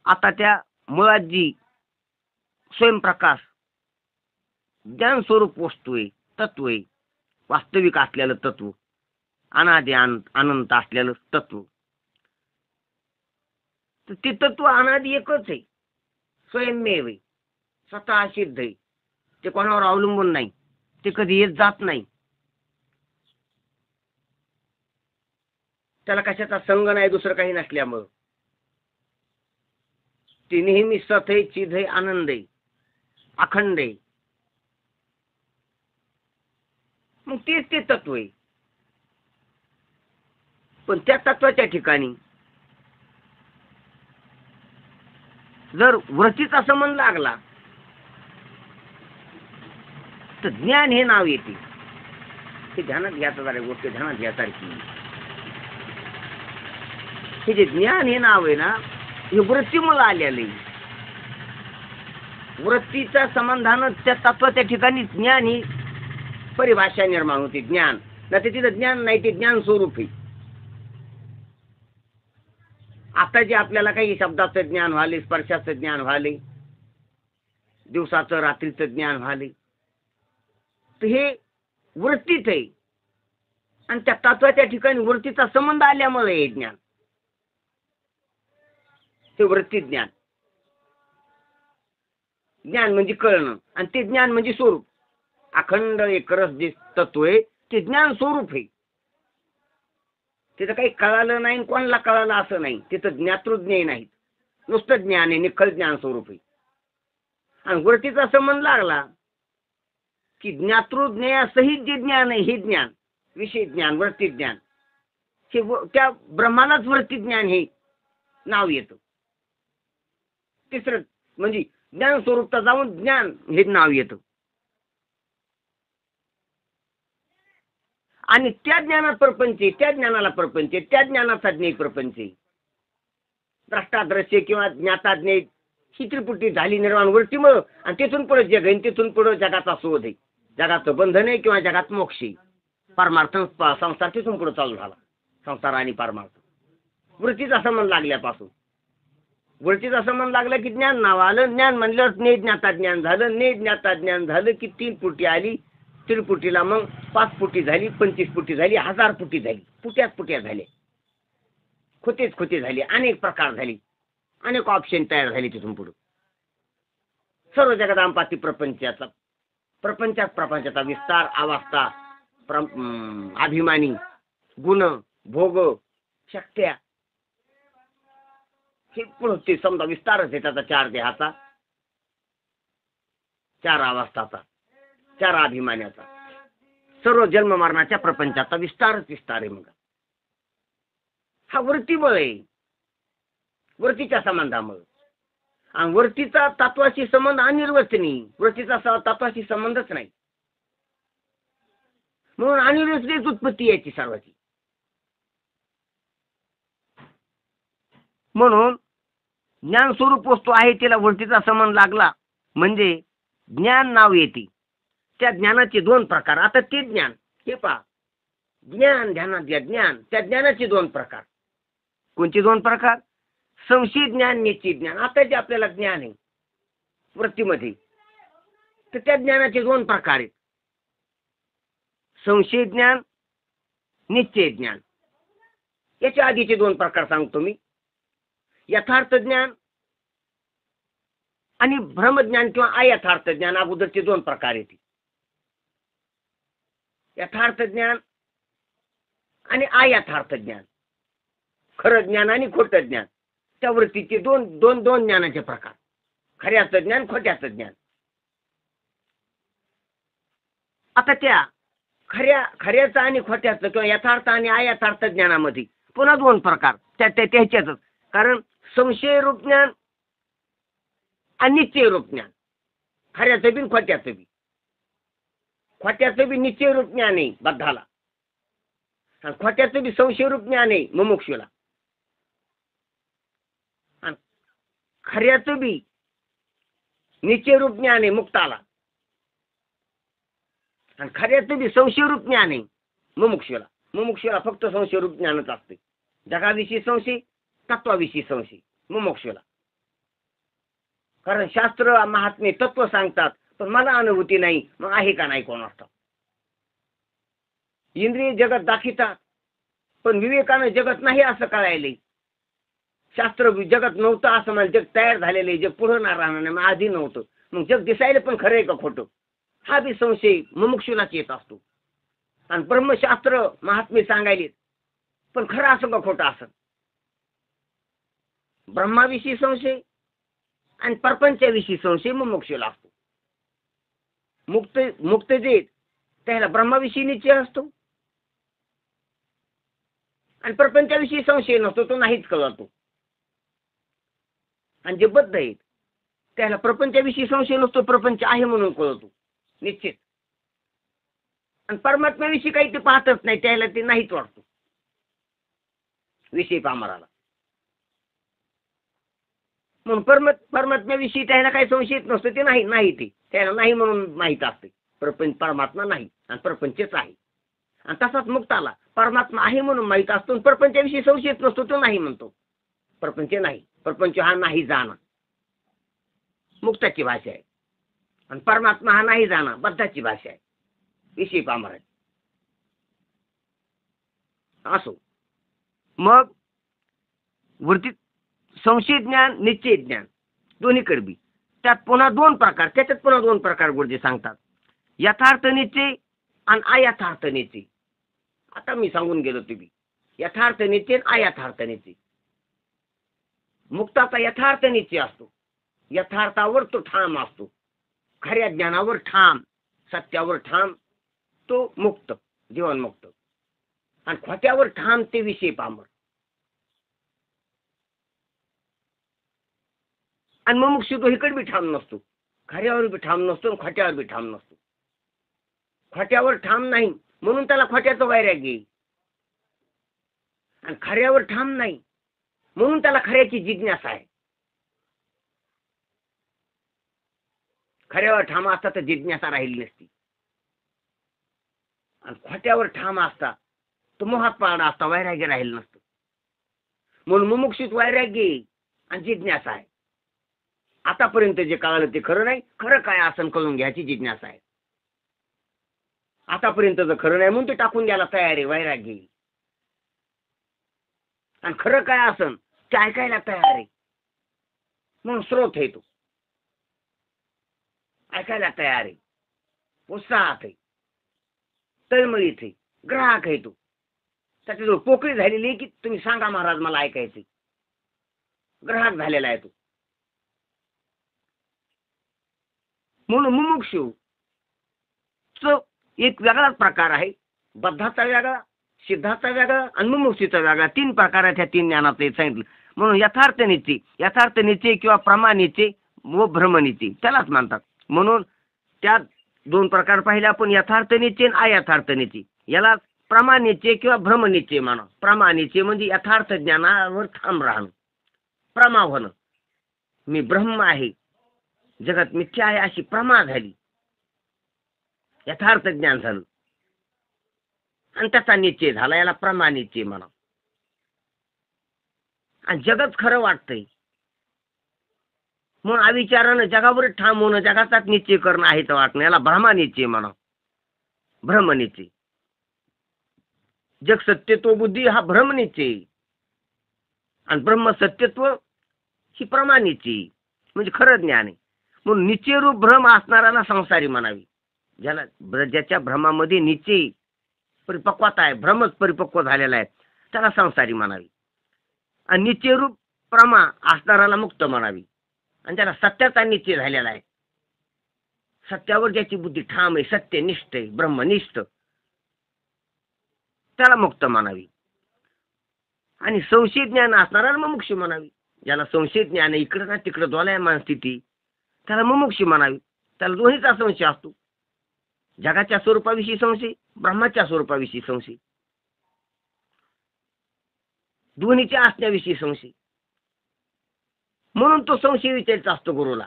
आता त्या मुळात जी स्वयंप्रकाश ज्ञान स्वरूप वस्तू आहे, तत्व आहे, वास्तविक असलेलं तत्व, अनादि अनंत असलेलं तत्व, तर ते तत्व अनादि एकच आहे, स्वयंमेव आहे, स्वतः सिद्ध आहे. ते कोणावर अवलंबून नाही, ते कधी येत जात नाही, त्याला कशाचा संग नाही दुसरं काही नसल्यामुळं ते नेहमी सत आहे, चिद आहे, आनंद आहे, अखंड आहे. मग तेच ते तत्व आहे. पण त्या तत्वाच्या ठिकाणी जर वृत्तीचा संबंध लागला तर ज्ञान हे नाव येते. हे ध्यानात घ्यायचं जरा गोष्ट ध्यानात घ्यासारखी. हे जे ज्ञान हे नाव आहे ना, हे वृत्तीमुळे आलेलं आहे. वृत्तीच्या संबंधानं त्या तत्वाच्या ठिकाणी ज्ञान ही परिभाषा निर्माण होते. ज्ञान नाही तिथं ज्ञान नाही, ते ज्ञान स्वरूप आहे. आता जे आपल्याला काही शब्दाचं ज्ञान व्हाले, स्पर्शाचं ज्ञान व्हाले, दिवसाचं रात्रीचं ज्ञान व्हाले, तर हे वृत्तीच आहे. आणि त्या तत्वाच्या ठिकाणी वृत्तीचा संबंध आल्यामुळे हे ज्ञान, ते वृत्ती ज्ञान. ज्ञान म्हणजे कळणं आणि ते ज्ञान म्हणजे स्वरूप. अखंड एकरस जे तत्व आहे ते ज्ञान स्वरूप आहे. तिथं काही कळालं नाही, कोणाला कळालं असं नाही. तिथं ज्ञातृज्ञ नाहीत, नुसतं ज्ञान आहे, निखळ ज्ञान स्वरूप आहे. आणि वृत्तीचा संबंध लागला की ज्ञातृज्ञासहित जे ज्ञान आहे हे ज्ञान, विषय ज्ञान, वृत्ती ज्ञान, हे त्या ब्रह्मालाच वृत्ती ज्ञान हे नाव येतं. तिसरं म्हणजे ज्ञान स्वरूपता जाऊन ज्ञान हे नाव येतं. आणि त्या ज्ञानात प्रपंच आहे, त्या ज्ञानाला प्रपंच आहे, त्या ज्ञानाचा ज्ञेय प्रपंच आहे. द्रष्टादृश्य किंवा ज्ञाताज्ञेय ही त्रिपुटी झाली निर्माण वृत्तीमुळं. आणि तिथून पुढे जग आहे, तिथून पुढे जगाचा शोध आहे, जगाचं बंधन आहे किंवा जगात मोक्ष आहे. परमार्थ संसार तिथून पुढे चालू झाला. संसार आणि परमार्थ वृत्तीचा संबंध लागल्यापासून. वृत्तीचा संबंध लागला की ज्ञान नाव आलं. ज्ञान म्हणल्यावर ने ज्ञाता ज्ञान झालं. ने ज्ञाता ज्ञान झालं की 3 पुटी आली. त्रिपुटीला मग 5 पुटी झाली, 25 पुटी झाली, 1000 पुटी झाली, पुट्या झाल्या, खोते झाले, अनेक प्रकार झाले, अनेक ऑप्शन तयार झाले. तिथून पुढे सर्व जगदांपाती प्रपंचाचा विस्तार, अवस्था, अभिमानी, गुण, भोग, शक्त्या, हे पुढे समजा विस्तारच आहे त्याचा. 4 देहाचा, 4 अवस्थाचा, 4 अभिमानाचा, सर्व जन्म मरणाच्या प्रपंचाचा विस्तार आहे. मग हा वृत्तीमुळे आहे, वृत्तीच्या संबंधामुळे. आणि वृत्तीचा तत्वाशी संबंध अनिर्वचनीय. वृत्तीचा तत्वाशी संबंधच नाही, म्हणून अनिर्वचनीय उत्पत्ती याची सर्वाची. म्हणून ज्ञान स्वरूप वस्तू आहे, तिला वृत्तीचा संबंध लागला म्हणजे ज्ञान नाव येते. त्या ज्ञानाचे 2 प्रकार. आता ते ज्ञान हे पहा, ज्ञान ध्यानात घ्या. ज्ञान, त्या ज्ञानाचे 2 प्रकार. कोणते 2 प्रकार? संशय ज्ञान, निश्चित ज्ञान. आता जे आपल्याला ज्ञान आहे वृत्तीमध्ये, तर त्या ज्ञानाचे 2 प्रकार आहेत. संशय ज्ञान, निश्चय ज्ञान. याच्या आधीचे 2 प्रकार सांगतो मी. यथार्थ ज्ञान आणि भ्रमज्ञान किंवा अयथार्थ ज्ञान. अगोदरचे 2 प्रकार आहेत. यथार्थ ज्ञान आणि अयथार्थ ज्ञान, खरं ज्ञान आणि खोटं ज्ञान. त्या वृत्तीचे दोन ज्ञानाचे प्रकार, खऱ्याचं ज्ञान, खोट्याचं ज्ञान. आता त्या खऱ्याचं आणि खोट्याचं किंवा यथार्थ आणि अयथार्थ ज्ञानामध्ये पुन्हा दोन प्रकार त्याच्यातच. कारण संशय रूप ज्ञान आणि निश्चय रूप ज्ञान, खऱ्याचं बी खोट्याचं बी. खोट्याचं बी निश्चय रूप ज्ञान आहे बद्धाला, आणि खोट्याचं बी संशय रूप ज्ञान आहे मुमुक्षूला, आणि खऱ्याचं बी निश्चय रूप ज्ञान आहे मुक्ताला, आणि खऱ्याचं बी संशय रूप ज्ञान आहे मुमुक्षूला. मुमुक्षूला फक्त संशय रूप ज्ञानच असते. जगाविषयी संशय, तत्वाविषयी संशय मुमुक्षूला. कारण शास्त्र महात्मे तत्व सांगतात, पण मला अनुभूती नाही, मग आहे का नाही कोण असतात. इंद्रिय जगत दाखितात, पण विवेकानं जगत नाही असं कळायले. शास्त्र जगत नव्हतं असं मला, जग तयार झालेलं जग पुढं ना राहणार नाही, मग आधी नव्हतं, मग जग दिसायला पण खरं आहे का खोटं, हा बी संशय मुमुक्षुलाच येत असतो. आणि ब्रह्मशास्त्र महात्मे सांगायले, पण खरं असं का खोटं असं. ब्रह्माविषयी संशय आणि प्रपंचाविषयी संशय मुमुक्षुला असतो. मुक्त जे त्याला ब्रह्माविषयी निश्चय असतो, आणि प्रपंचाविषयी संशय नसतो, तो नाहीच कळतो. आणि जे बद्ध आहेत त्याला प्रपंचाविषयी संशय नसतो, प्रपंच आहे म्हणून कळतो निश्चित. आणि परमात्म्याविषयी काही ते पाहतच नाही, त्याला ते नाहीच वाटतो विषय पामराला. म्हणून परमात्म्याविषयी त्याला काही संशयच नसतो, ते नाही ते त्याला नाही म्हणून माहीत असते. परमात्मा नाही आणि प्रपंचच आहे. आणि तसाच मुक्ताला परमात्मा आहे म्हणून माहीत असतो, प्रपंचाविषयी संशयच नसतो, तो नाही म्हणतो. प्रपंच नाही, प्रपंच हा नाही जाणं मुक्ताची भाषा आहे, आणि परमात्मा हा नाही जाणं बद्धाची भाषा आहे, विषय पामराची. असो मग वृत्ती संशय ज्ञान निश्चय ज्ञान दोन्हीकडे बी त्यात पुन्हा दोन प्रकार, त्याच्यात पुन्हा दोन प्रकार गुरुजी सांगतात, यथार्थ निश्चय आणि अयथार्थ निश्चय. आता मी सांगून गेलो तुम्ही यथार्थ निश्चय अयथार्थ निश्चय. मुक्ताचा यथार्थ निश्चय असतो, यथार्थावर तो ठाम असतो, खऱ्या ज्ञानावर ठाम, सत्यावर ठाम तो मुक्त, जीवनमुक्त. आणि खोट्यावर ठाम ते विषय पामर. आणि मुमुक्षु तो इकडे बी ठाम नसतो, खऱ्यावर बी ठाम नसतो आणि खोट्यावर बी ठाम नसतो. खोट्यावर ठाम नाही म्हणून त्याला खोट्याचं वैराग्य येईल, आणि खऱ्यावर ठाम नाही म्हणून त्याला खऱ्याची जिज्ञासा आहे. खऱ्यावर ठाम असता तर जिज्ञासा राहिली नसती, आणि खोट्यावर ठाम असता तो मोहात पाडा असता, वैराग्य राहिलं नसतं. म्हणून मुमुक्षुत वैराग्य आणि जिज्ञासा आहे. आतापर्यंत जे कळालं ते खरं नाही, खरं काय असं कळून घ्यायची जिज्ञासा आहे. आतापर्यंत जर खरं नाही म्हणून ते टाकून द्यायला तयार आहे, वैराग्य येईल. आणि खरं काय असन ते ऐकायला तयार आहे, म्हणून स्रोत आहे तो, ऐकायला तयार आहे, उत्साहात आहे, तळमळीत आहे, ग्राहक आहे तो. त्याच्याजवळ पोकळी झालेली आहे की तुम्ही सांगा महाराज मला ऐकायचंय, ग्राहक झालेला आहे तो. म्हणून मुमुक्षु एक वेगळाच प्रकार आहे, बद्धाचा वेगळा, सिद्धाचा वेगळा आणि मुमुक्षुचा वेगळा. तीन प्रकार आहेत ह्या तीन ज्ञानाचे सांगितलं. म्हणून यथार्थ निश्चय किंवा प्रमानिचे व भ्रमनिचे त्यालाच मानतात. म्हणून त्या दोन प्रकार पाहिले आपण, यथार्थ निश्चय आणि अयथार्थ निश्चय. याला प्रमानिचे किंवा भ्रमनिचे म्हणा. प्रमानिचे म्हणजे यथार्थ ज्ञानावर ठाम राहणं, प्रमा होणं, मी ब्रह्म आहे, जगत मिथ्या आहे अशी प्रमा झाली, यथार्थ ज्ञान झालं आणि त्याचा निश्चय झाला, याला प्रमानिश्चय म्हणा. आणि जगत खरं वाटतंय म्हणून अविचारानं जगावर ठाम होणं, जगाचाच निश्चय करणं आहे तर वाटणं, याला भ्रमानिश्चय म्हणा, भ्रमनिश्चय. जग सत्यत्व बुद्धी हा भ्रमनिश्चय, आणि ब्रह्म सत्यत्व ही प्रमानिश्चय म्हणजे खरं ज्ञान आहे. म्हणून निश्चयरूप भ्रम असणाऱ्याला संसारी म्हणावी. ज्याच्या भ्रमामध्ये निश्चय परिपक्वता आहे, भ्रमच परिपक्व झालेला आहे, त्याला संसारी म्हणावी. आणि निश्चयरूप प्रमा असणाऱ्याला मुक्त म्हणावी, आणि त्याला सत्याचा निश्चय झालेला आहे, सत्यावर ज्याची बुद्धी ठाम आहे, सत्यनिष्ठ आहे, ब्रह्मनिष्ठ, त्याला मुक्त म्हणावी. आणि संशय ज्ञान असणारा मुमुक्ष म्हणावी. ज्याला संशय ज्ञान आहे, इकडं ना तिकडं दोलायमान स्थिती, त्याला मुमुक्ष म्हणावी. त्याला दोन्हीचा संशय असतो. जगाच्या स्वरूपाविषयी संशय, ब्रह्माच्या स्वरूपाविषयी संशय, दोन्हीच्या असण्याविषयी संशय. म्हणून तो संशय विचारित असतो गुरुला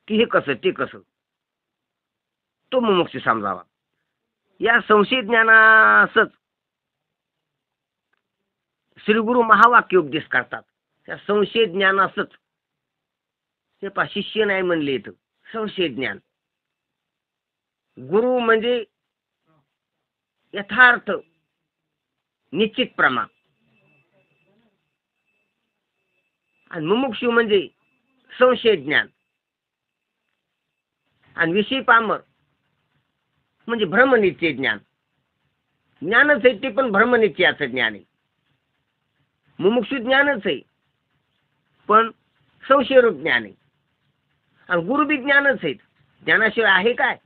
की हे कसं ते कसं, तो मुमुक्ष समजावा. या संशय ज्ञानासच श्री गुरु महावाक्य उपदेश करतात. त्या संशय ज्ञानासच ते पा शिष्य नाही म्हणले इथं, संशय ज्ञान. गुरु म्हणजे यथार्थ निश्चित प्रमाण, आणि मुमुक्षु म्हणजे संशय ज्ञान, आणि विषय पामर म्हणजे भ्रमनिश्चय ज्ञान. ज्ञानच आहे ते, पण भ्रमनिश्चयाचं ज्ञान आहे. मुमुक्षु ज्ञानच आहे, पण संशयरूप ज्ञान आहे. आणि गुरु बी ज्ञानच आहेत, ज्ञानाशिवाय आहे काय,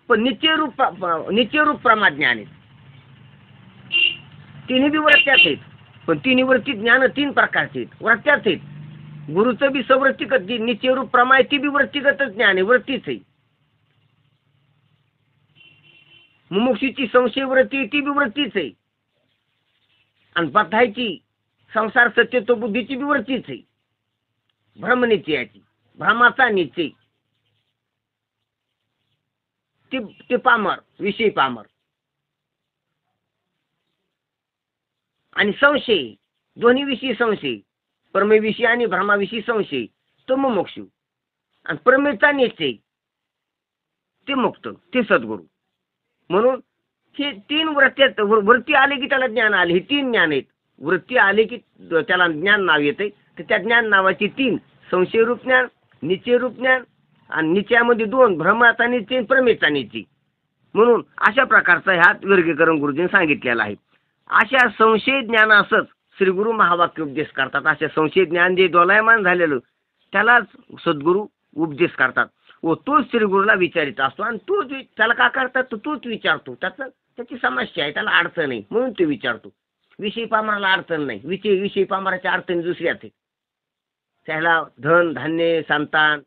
पण नित्यरूप प्रमा ज्ञान आहेत. तिन्ही बी वृत्त्यात आहेत, पण तिन्ही वृत्ती ज्ञान तीन प्रकारचे आहेत, वृत्त्यात आहेत. गुरुचं बी सवृत्तिगत जी नित्यरूप प्रमा आहे ती बी वृत्तिगतच ज्ञान आहे, वृत्तीच आहे. मुमुक्षीची संशय वृत्ती ती बी वृत्तीच आहे. आणि बद्धायची संसार सत्यत्व बुद्धीची बी वृत्तीच आहे, भ्रमनिश्चयाची, भ्रमाचा निश्चय. ते पामर, विषय पामर. आणि संशय, दोन्ही विषयी संशय, परमेविषयी आणि भ्रमाविषयी संशय, तो मुमुक्षु. आणि परमेचा निश्चय ते मुक्त, ते सद्गुरु. म्हणून हे तीन वृत्ती आले की त्याला ज्ञान आले. हे तीन ज्ञान आहेत. वृत्ती आले की त्याला ज्ञान नाव येते. तर त्या ज्ञान नावाची तीन, संशयरूप ज्ञान, निश्चयरूप ज्ञान, आणि निश्चयामध्ये दोन, भ्रमाचा निश्चय, प्रमेचा निश्चय. म्हणून अशा प्रकारचा ह्यात वर्गीकरण गुरुजींनी सांगितलेलं आहे. अशा संशय ज्ञानासच श्री गुरु महावाक्य उपदेश करतात. अशा संशय ज्ञान जे दोलायमान झालेलं त्यालाच सद्गुरू उपदेश करतात. व तोच श्री गुरुला विचारित असतो. आणि तोच त्याला का करतात, तर तोच विचारतो. त्याची समस्या आहे, त्याला अडचण आहे म्हणून तो विचारतो. विषय पामराला अडचण नाही. विषय पामराच्या अडचणी दुसऱ्याच आहे. त्याला धन धान्य, संतान,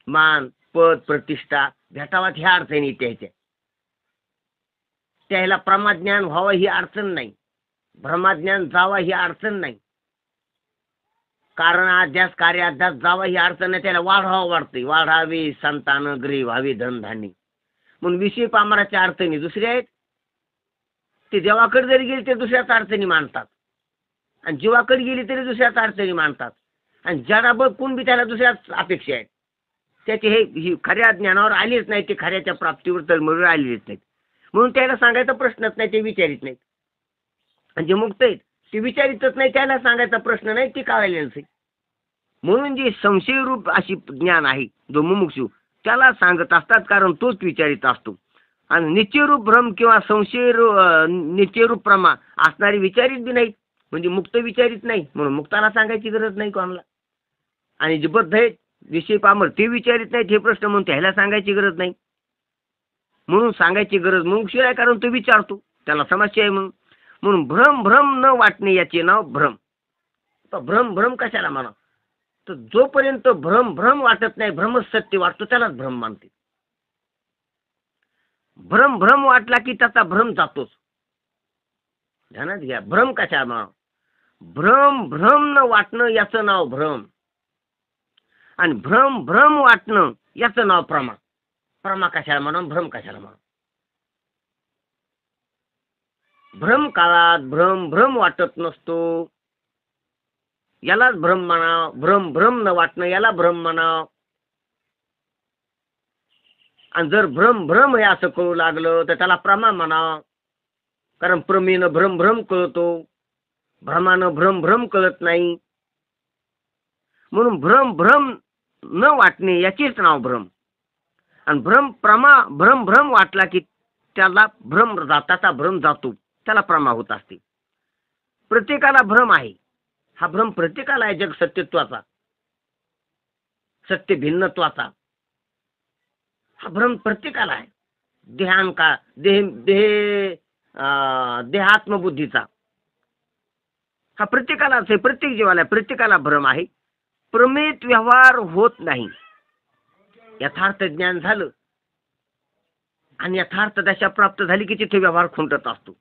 मान, पद, प्रतिष्ठा भेटावात ह्या अडचणी त्याच्या. त्याला प्रमाज्ञान व्हावं ही अडचण नाही, भ्रमाज्ञान जावा ही अडचण नाही, कारण अध्यास कार्य अध्यास जावा ही अडचण नाही. त्याला वाढावं वाढते, वाढावे संतान, गृह व्हावे, धन धान्य. म्हणून विषय पामराच्या अडचणी दुसऱ्या आहेत. ते देवाकडे जरी गेले ते दुसऱ्याच अडचणी मानतात, आणि जीवाकडे गेली तरी दुसऱ्याच अडचणी मानतात. आणि जरा बघून बी त्याला दुसऱ्याच अपेक्षा आहेत. त्याचे हे खऱ्या ज्ञानावर आलेच नाही, ते खऱ्याच्या प्राप्तीवर तळमळीवर आलेलेच नाहीत. म्हणून त्याला सांगायचा प्रश्नच नाही, ते विचारित नाहीत. आणि जे मुक्त आहेत ते विचारितच नाही, त्याला सांगायचा प्रश्न नाही, ते कळालेलंच आहे. म्हणून जे संशयरूप अशी ज्ञान आहे जो मुमुक्षू त्याला सांगत असतात, कारण तोच विचारित असतो. आणि नित्यरूप भ्रम किंवा संशय नित्यरूप प्रमा असणारी विचारित बी नाहीत, म्हणजे मुक्त विचारित नाही, म्हणून मुक्ताला सांगायची गरज नाही कोणाला. आणि जे बद्ध आहेत विषय पामर ते विचारित नाहीत हे प्रश्न, म्हणून त्याला सांगायची गरज नाही. म्हणून सांगायची गरज मुमुक्षू आहे, कारण तो विचारतो, त्याला समस्या आहे. म्हणून भ्रम न वाटणे याचे नाव भ्रम. तर भ्रम कशाला म्हणा, तर जोपर्यंत भ्रम वाटत नाही, भ्रमच सत्य वाटतो, त्यालाच भ्रम मानते. भ्रम वाटला की त्याचा भ्रम जातोच. ध्यानात घ्या, भ्रम कशाला म्हणा, भ्रम न वाटणं याचं नाव भ्रम, आणि भ्रम वाटणं याचं नाव प्रमा. प्रमा कशाला म्हणा, भ्रम कशाला म्हणा. भ्रम काळात भ्रम वाटत नसतो, यालाच भ्रम म्हणा. भ्रम न वाटणं याला भ्रम म्हणा. आणि जर भ्रम हे असं कळू लागलं तर त्याला प्रमा म्हणा, कारण प्रमेनं भ्रम कळतो, भ्रमानं भ्रम कळत नाही. म्हणून भ्रम न वाटणे याचेच नाव भ्रम. आणि भ्रम वाटला की त्याला त्याचा भ्रम जातो, त्याला प्रमा होत असते. प्रत्येकाला भ्रम आहे, हा भ्रम प्रत्येकाला आहे. जग सत्यत्वाचा, सत्य भिन्नत्वाचा, भ्रम प्रत्येकाला आहे. देहांका देह देह देहात्मबुद्धीचा हा प्रत्येकालाच आहे. प्रत्येक जीवाला प्रत्येकाला भ्रम आहे. प्रमेत व्यवहार होत नाही. यथार्थ ज्ञान झालं आणि यथार्थ दशा प्राप्त झाली की तिथे व्यवहार खुंटत असतो.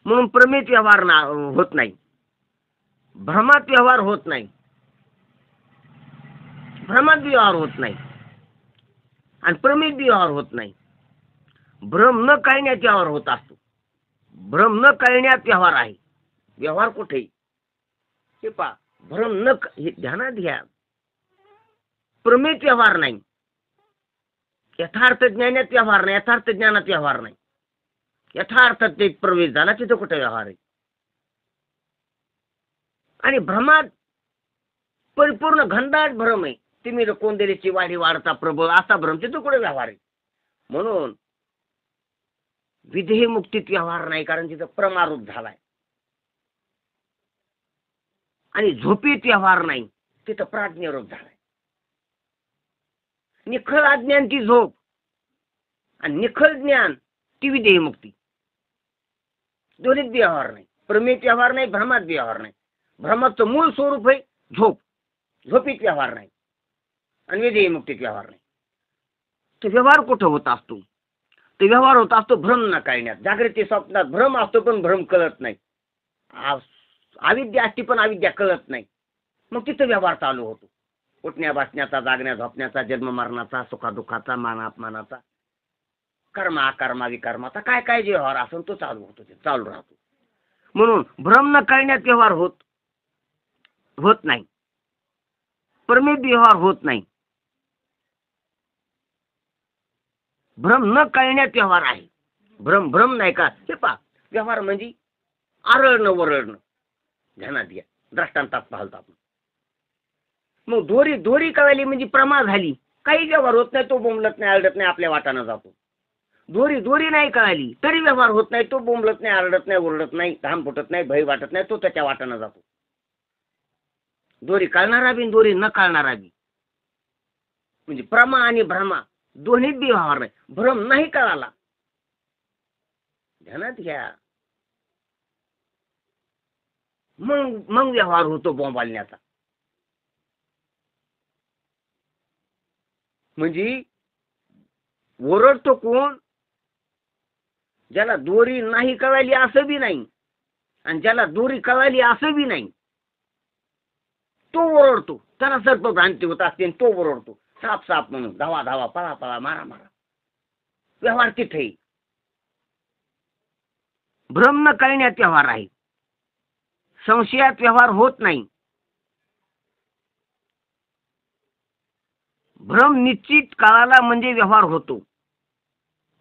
म्हणून प्रमेत व्यवहार होत नाही. भ्रमात व्यवहार होत नाही. भ्रमात व्यवहार होत नाही आणि प्रमेत व्यवहार होत नाही. भ्रम न कळण्यात व्यवहार होत असतो. भ्रम न कळण्यात व्यवहार आहे. व्यवहार कुठे हे पहा. भ्रम न हे ध्यानात घ्या. प्रमेत व्यवहार नाही. यथार्थ ज्ञानात व्यवहार नाही. यथार्थ ज्ञानात व्यवहार नाही. यथार्थ ते प्रवेश झाला तिथं कुठे व्यवहार आहे. आणि भ्रमात परिपूर्ण घनदाट भ्रम आहे. तुम्ही कोंदेरीची वाढी वाढता प्रबळ असा भ्रम तिथं कुठे व्यवहार आहे. म्हणून विधेय मुक्तीत व्यवहार नाही कारण तिथं प्रमारूप झालाय. आणि झोपीत व्यवहार नाही तिथं प्राज्ञारूप झालाय. निखळ अज्ञान ती झोप आणि निखळ ज्ञान ती विधेय मुक्ती. दोन्हीत व्यवहार नाही. प्रमेत व्यवहार नाही. भ्रमात व्यवहार नाही. भ्रमाचं मूळ स्वरूप आहे झोप. झोपीत व्यवहार नाही आणि विधेय मुक्तीत व्यवहार नाही. तो व्यवहार कुठं होत असतो. तो व्यवहार होत असतो भ्रम न कळण्यात. जागृती स्वप्नात भ्रम असतो पण भ्रम कळत नाही. अविद्या असते पण अविद्या कळत नाही. मग तिथं व्यवहार चालू होतो. उठण्या बसण्याचा, जागण्या झोपण्याचा, जन्म मरणाचा, सुखादुखाचा, मानापमानाचा, कर्मा अकर्मा विकर्माचा काय काय जे व्यवहार असेल तो चालू होतो. चालू राहतो. म्हणून भ्रम न कळण्यात व्यवहार होत नाही. प्रमेत व्यवहार होत नाही. भ्रम न कळण्यात व्यवहार आहे. भ्रम नाही का हे पहा. व्यवहार म्हणजे आरळणं वरळणं. ध्यानात घ्या. दृष्टांतात पाहतो आपण. मग दोरी कळली म्हणजे प्रमा झाली. काही व्यवहार होत नाही. तो बोंबलत नाही, आरडत नाही, आपल्या वाटानं जातो. दोरी नाही कळाली तरी व्यवहार होत नाही. तो बोंबलत नाही, आरडत नाही, ओरडत नाही, घाम फुटत नाही, भय वाटत नाही. तो त्याच्या वाटानं जातो. दोरी कळणारा बी दोरी न कळणारा बी म्हणजे प्रमा आणि भ्रमा दोन्हीत बी व्यवहार नाही. भ्रम नाही कळाला. ध्यानात घ्या. मग व्यवहार होतो बोंबालण्याचा. म्हणजे ओरडतो कोण. ज्याला दोरी नाही कळाली असं बी नाही आणि ज्याला दोरी कळाली असं बी नाही तो ओरडतो. त्याला सर्प भ्रांती होत असते तो ओरडतो. साप म्हणून धावा धावा, पळा पळा, मारा मारा. व्यवहार तिथे. भ्रम न कळण्यात व्यवहार आहे. संशयात व्यवहार होत नाही. भ्रम निश्चित काळाला म्हणजे व्यवहार होतो.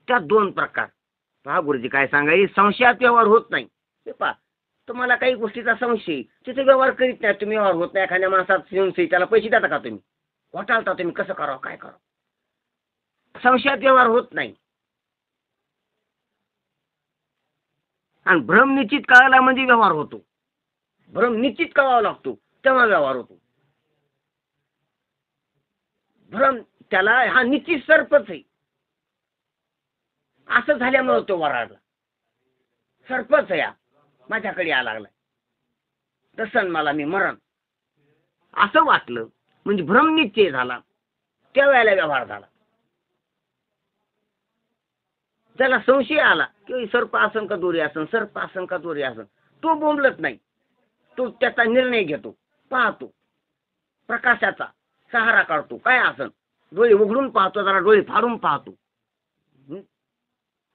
त्यात दोन प्रकार. पहा गुरुजी काय सांगायचे. संशयात व्यवहार होत नाही. हे पहा तुम्हाला काही गोष्टीचा संशय तिथे व्यवहार करीत नाही तुम्ही. व्यवहार होत नाही. एखाद्या माणसात संशय त्याला पैसे देता का तुम्ही. वाटालता तुम्ही कसं करावं काय करावं. संशयात व्यवहार होत नाही. आणि भ्रम निश्चित काळाला म्हणजे व्यवहार होतो. भ्रम निश्चित कळावा लागतो तेव्हा व्यवहार होतो. भ्रम त्याला हा निश्चित सर्पच आहे असं झाल्यामुळे तो वराडला. सर्पच या माझ्याकडे या लागलाय तसं मला मी मरण असं वाटलं म्हणजे भ्रम निश्चय झाला. त्या वेळेला व्यवहार झाला. त्याला संशय आला की सर्प आसन का दोरी आसन, सर्प आसन का दोरी आसन. तो बोंबलत नाही. तो त्याचा निर्णय घेतो. पाहतो प्रकाशाचा सहारा काढतो. काय आसन डोळे उघडून पाहतो. जरा डोळे फाडून पाहतो.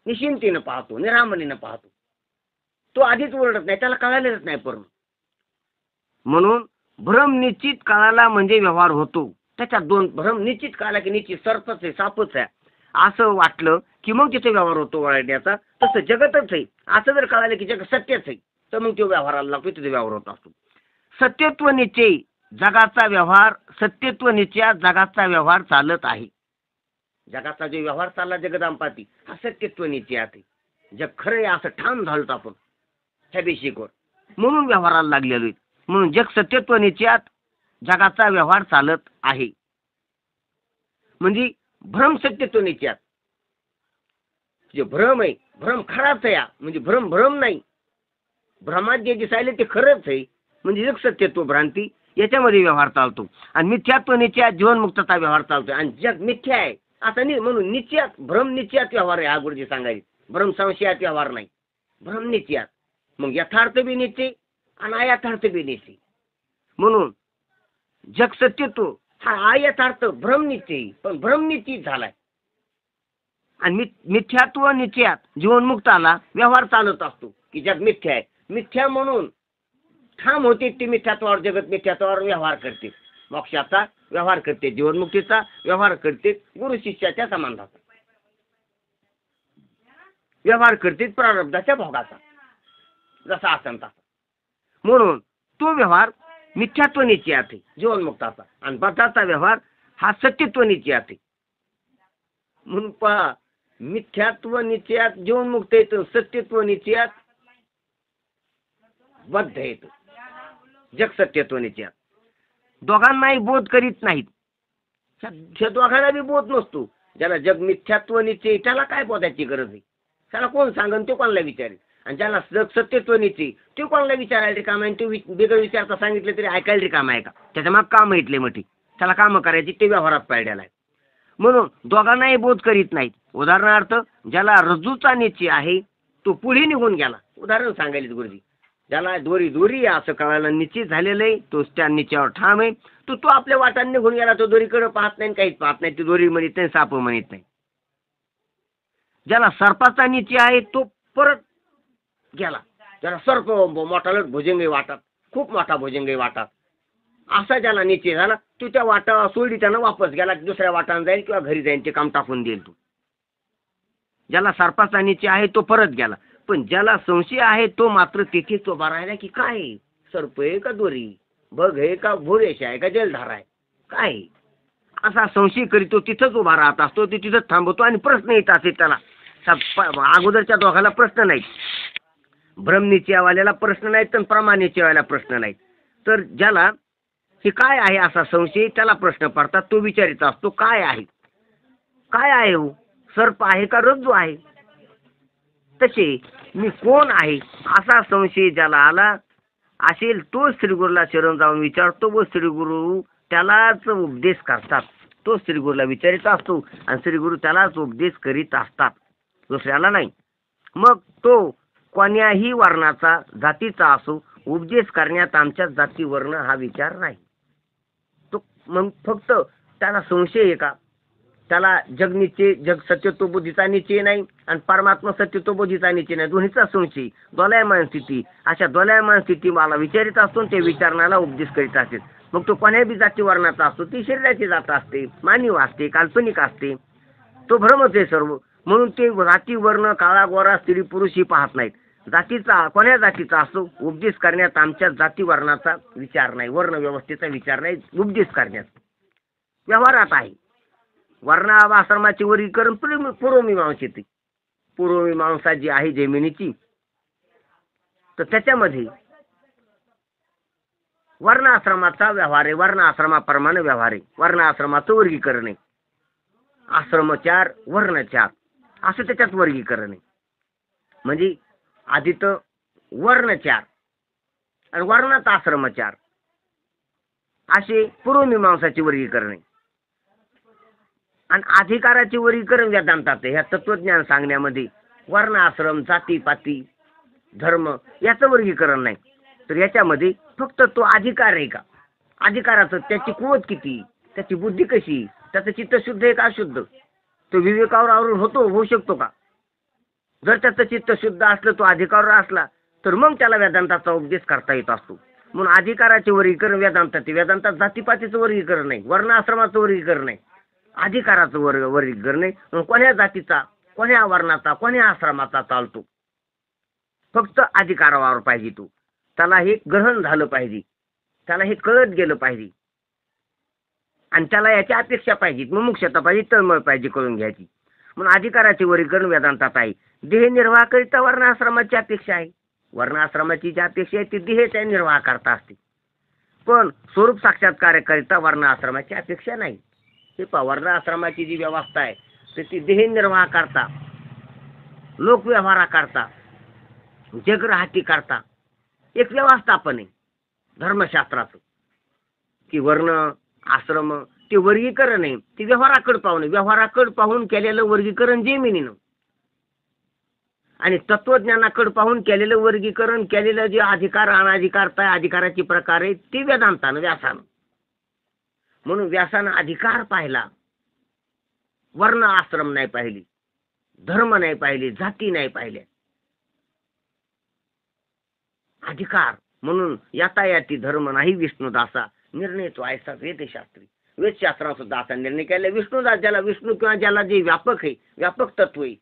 निश्चिंतीनं पाहतो. निरामनीनं पाहतो. तो आधीच ओरडत नाही. त्याला कळालेच नाही पूर्ण. म्हणून भ्रम निश्चित काळाला म्हणजे व्यवहार होतो. त्याच्यात दोन. भ्रम निश्चित काळाला की निश्चित सर्पच आहे सापच आहे असं वाटलं की मग तिथे व्यवहार होतो वळण्याचा. तसं जगतच आहे असं जर कळालं की जग सत्यच आहे तर मग तो व्यवहाराला लागतो. तिथे व्यवहार होत असतो. सत्यत्व निश्चय जगाचा व्यवहार. सत्यत्व निश्चयात जगाचा व्यवहार चालत आहे. जगाचा जो व्यवहार चालला जगदांपाती हा सत्यत्व निश्चयात आहे. जग खरं आहे असं ठाम झालं आपण ह्या बेशिकवर. म्हणून व्यवहाराला लागलेलो आहे. म्हणून जग सत्यत्व निश्चयात जगाचा व्यवहार चालत आहे. म्हणजे भ्रम सत्यत्व नित्यात. जे भ्रम आहे, भ्रम खराच आहे, म्हणजे भ्रम भ्रम नाही. भ्रमात जे दिसायले ते खरंच आहे, म्हणजे एक सत्यत्व भ्रांती याच्यामध्ये व्यवहार चालतो. आणि मिथ्यात्व नित्यात जीवनमुक्तता व्यवहार चालतो. आणि जग मिथ्या आहे असं नाही म्हणून नित्यात भ्रम नित्यात व्यवहार आहे. हा गुरुजी सांगायचे भ्रम संशयात व्यवहार नाही, भ्रम नित्यात. मग यथार्थ बी नित्य आणि अयथार्थ बी नित्य. म्हणून जग सत्यत्व हा अयथार्थ भ्रम नित्य, पण भ्रम निश्चित झालाय. आणि मिथ्यात्व नित्यात जीवनमुक्ताला व्यवहार चालत असतो की जग मिथ्या आहे. मिथ्या म्हणून ठाम होते ते मिथ्यात्वावर, जगत मिथ्यात्वावर व्यवहार करते, मोक्षाचा व्यवहार करते, जीवनमुक्तीचा व्यवहार करते, गुरु शिष्याच्या संबंधाचा व्यवहार करते, प्रारब्धाच्या भोगाचा जसा असन तसा. म्हणून तो व्यवहार मिथ्यात्व निश्चयात आहे जीवनमुक्ताचा, आणि बद्धाचा व्यवहार हा सत्यत्व निश्चयात आहे. म्हणून पहा, मिथ्यात्व निश्चयात जीवनमुक्त येतं, सत्यत्व निश्चयात बद्ध येतं, जग सत्यत्व निश्चयात. दोघांनाही बोध करीत नाहीत. त्या दोघांना बी बोध नसतो. ज्याला जग मिथ्यात्व निश्चय त्याला काय बोधायची गरज आहे? त्याला कोण सांगन, ते कोणाला विचारेल. आणि ज्याला जग सत्यत्व निश्चय ते कोणाला विचारायला रिकाम आहे. ते बिगर विचारता सांगितले तरी ऐकायला रिकाम आहे का? त्याच्या मग काम ऐकले मोठी, त्याला कामं करायची, ते व्यवहारात पाडलेला आहे. म्हणून दोघांनाही बोध करीत नाहीत. उदाहरणार्थ, ज्याला रज्जूचा निश्चय आहे तो पुढे निघून गेला. उदाहरण सांगायला गुरुजी, ज्याला दोरी दोरी असं कळायला निश्चित झालेलं आहे, तो त्या निश्चयावर ठाम आहे, तो आपल्या वाटाने निघून गेला. तो दोरीकडे पाहत नाही, काहीच पाहत नाही, ती दोरी म्हणत नाही, साप म्हणत नाही. ज्याला सर्पाचा निश्चय आहे तो परत गेला. ज्याला सर्प मोठा भुजंगी वाटत, खूप मोठा भुजंगी वाटत, असा ज्याला निश्चय झाला तो त्या वाटा सोडी त्यानं वापस गेला, दुसऱ्या वाटाने जाईल किंवा घरी जाईल, ते काम टाकून देईल. तो ज्याला सर्पाचा निश्चय आहे तो परत गेला. पण ज्याला संशय आहे तो मात्र तिथेच उभा राहिला की काय सर्प आहे का दोरी, बघ आहे का भोरेश आहे का जलधारा आहे, काय असा संशय करीत तो तिथंच उभा राहत असतो. ते तिथंच थांबवतो आणि प्रश्न येत असे त्याला. अगोदरच्या दोघाला प्रश्न नाही, भ्रमनिश्चयवाल्याला प्रश्न नाहीत तर प्रमानिश्चयवाल्याला प्रश्न नाहीत. तर ज्याला हे काय आहे असा संशय त्याला प्रश्न पडतात, तो विचारित असतो काय आहे, काय आहे हो, सर्प आहे का रज्जू आहे. तसे मी कोण आहे असा संशय ज्याला आला असेल तो श्रीगुरूला शरण जाऊन विचारतो व श्रीगुरू त्यालाच उपदेश करतात. तो श्रीगुरूला विचारित असतो आणि श्रीगुरू त्यालाच उपदेश करीत असतात, दुसऱ्याला नाही. मग तो कोण्याही वर्णाचा जातीचा असो, उपदेश करण्यात आमच्या जाती वर्ण हा विचार नाही. तो मग फक्त त्याला संशय आहे का, त्याला जग निश्चय, जग सत्यत्व बुद्धीचा निश्चय नाही आणि परमात्मा सत्यत्व बुद्धीचा निश्चय नाही, दोन्हीचा संशय, दोलायमान स्थिती. अशा दोलायमान स्थिती मला विचारित असतो, ते विचारणाला उपदेश करीत असते. मग तो कोण्या बी जाती वर्णाचा असतो, ती शरीराची जात असते, मानव असते, काल्पनिक असते, तो भ्रमच आहे सर्व. म्हणून ते जाती वर्ण, काळा गोरा, स्त्री पुरुष ही पाहत नाहीत. जातीचा कोण्या जातीचा असो, उपदेश करण्यात आमच्या जाती वर्णाचा विचार नाही, वर्ण व्यवस्थेचा विचार नाही, उपदेश करण्यात व्यवहारात आहे. वर्णाश्रमाची वर्गीकरण पूर्वमीमांसेची, पूर्वमीमांसा जी आहे जैमिनीची, तर त्याच्यामध्ये वर्णाश्रमाचा व्यवहार आहे, वर्णाश्रमाप्रमाणे व्यवहार आहे, वर्णाश्रमाचं वर्गीकरण आहे. आश्रम 4 वर्ण 4 असं त्याच्यात वर्गीकरण आहे. म्हणजे आधी तर वर्ण 4 आणि वर्णात आश्रम 4 असे पूर्वमीमांसाचे वर्गीकरण आहे. आणि अधिकाराचे वर्गीकरण वेदांतात आहे. ह्या तत्वज्ञान सांगण्यामध्ये वर्ण आश्रम, जाती पाती, धर्म याचं वर्गीकरण नाही. तर याच्यामध्ये फक्त तो अधिकार आहे का, अधिकाराचं त्याची कुवत किती, त्याची बुद्धी कशी, त्याचं चित्त शुद्ध आहे का अशुद्ध, तो विवेकावर आवरून होऊ शकतो का. जर त्याचं चित्त शुद्ध असलं, तो अधिकारावर असला, तर मग त्याला वेदांताचा उपदेश करता येत असतो. म्हणून अधिकाराचे वर्गीकरण वेदांतात, वेदांतात जातीपातीचं वर्गीकरण नाही, वर्ण आश्रमाचं वर्गीकरण नाही, अधिकाराचं वर्गीकरण नाही. मग कोण्या जातीचा, कोण्या वर्णाचा, कोण्या आश्रमाचा चालतो, फक्त अधिकारावर पाहिजे. तो त्याला हे ग्रहण झालं पाहिजे, त्याला हे कळत गेलं पाहिजे आणि त्याला याची अपेक्षा पाहिजे, मुमुक्षता पाहिजे, तळमळ पाहिजे कळून घ्यायची. म्हणून अधिकाराचे वर्गीकरण वेदांतात आहे. देह निर्वाह करिता वर्णाश्रमाची अपेक्षा आहे, वर्णाश्रमाची जी अपेक्षा आहे ती देहाचा निर्वाह करता असते, पण स्वरूप साक्षात्कार करिता वर्णाश्रमाची अपेक्षा नाही. हे पहा वर्ण आश्रमाची जी व्यवस्था आहे तर ती देहनिर्वाह करता, लोकव्यवहारा करता, जगराहती करता एक व्यवस्थापन आहे धर्मशास्त्राचं. की वर्ण आश्रम ते वर्गीकरण आहे, ते व्यवहाराकडे पाहून केलेलं वर्गीकरण जमिनीनं, आणि तत्वज्ञानाकडे पाहून केलेलं वर्गीकरण, केलेलं जे अधिकार अनाधिकारता अधिकाराची प्रकार आहे ती वेदांतानं व्यासानं. म्हणून व्यासानं अधिकार पाहिला, वर्ण आश्रम नाही पाहिली, धर्म नाही पाहिली, जाती नाही पाहिल्या, अधिकार. म्हणून यातायाती धर्म नाही विष्णुदासा, निर्णय तो ऐसा वेदशास्त्री. वेदशास्त्रात सुद्धा असा निर्णय केला. विष्णुदास ज्याला विष्णू किंवा ज्याला जे व्यापक आहे, व्यापक तत्व आहे,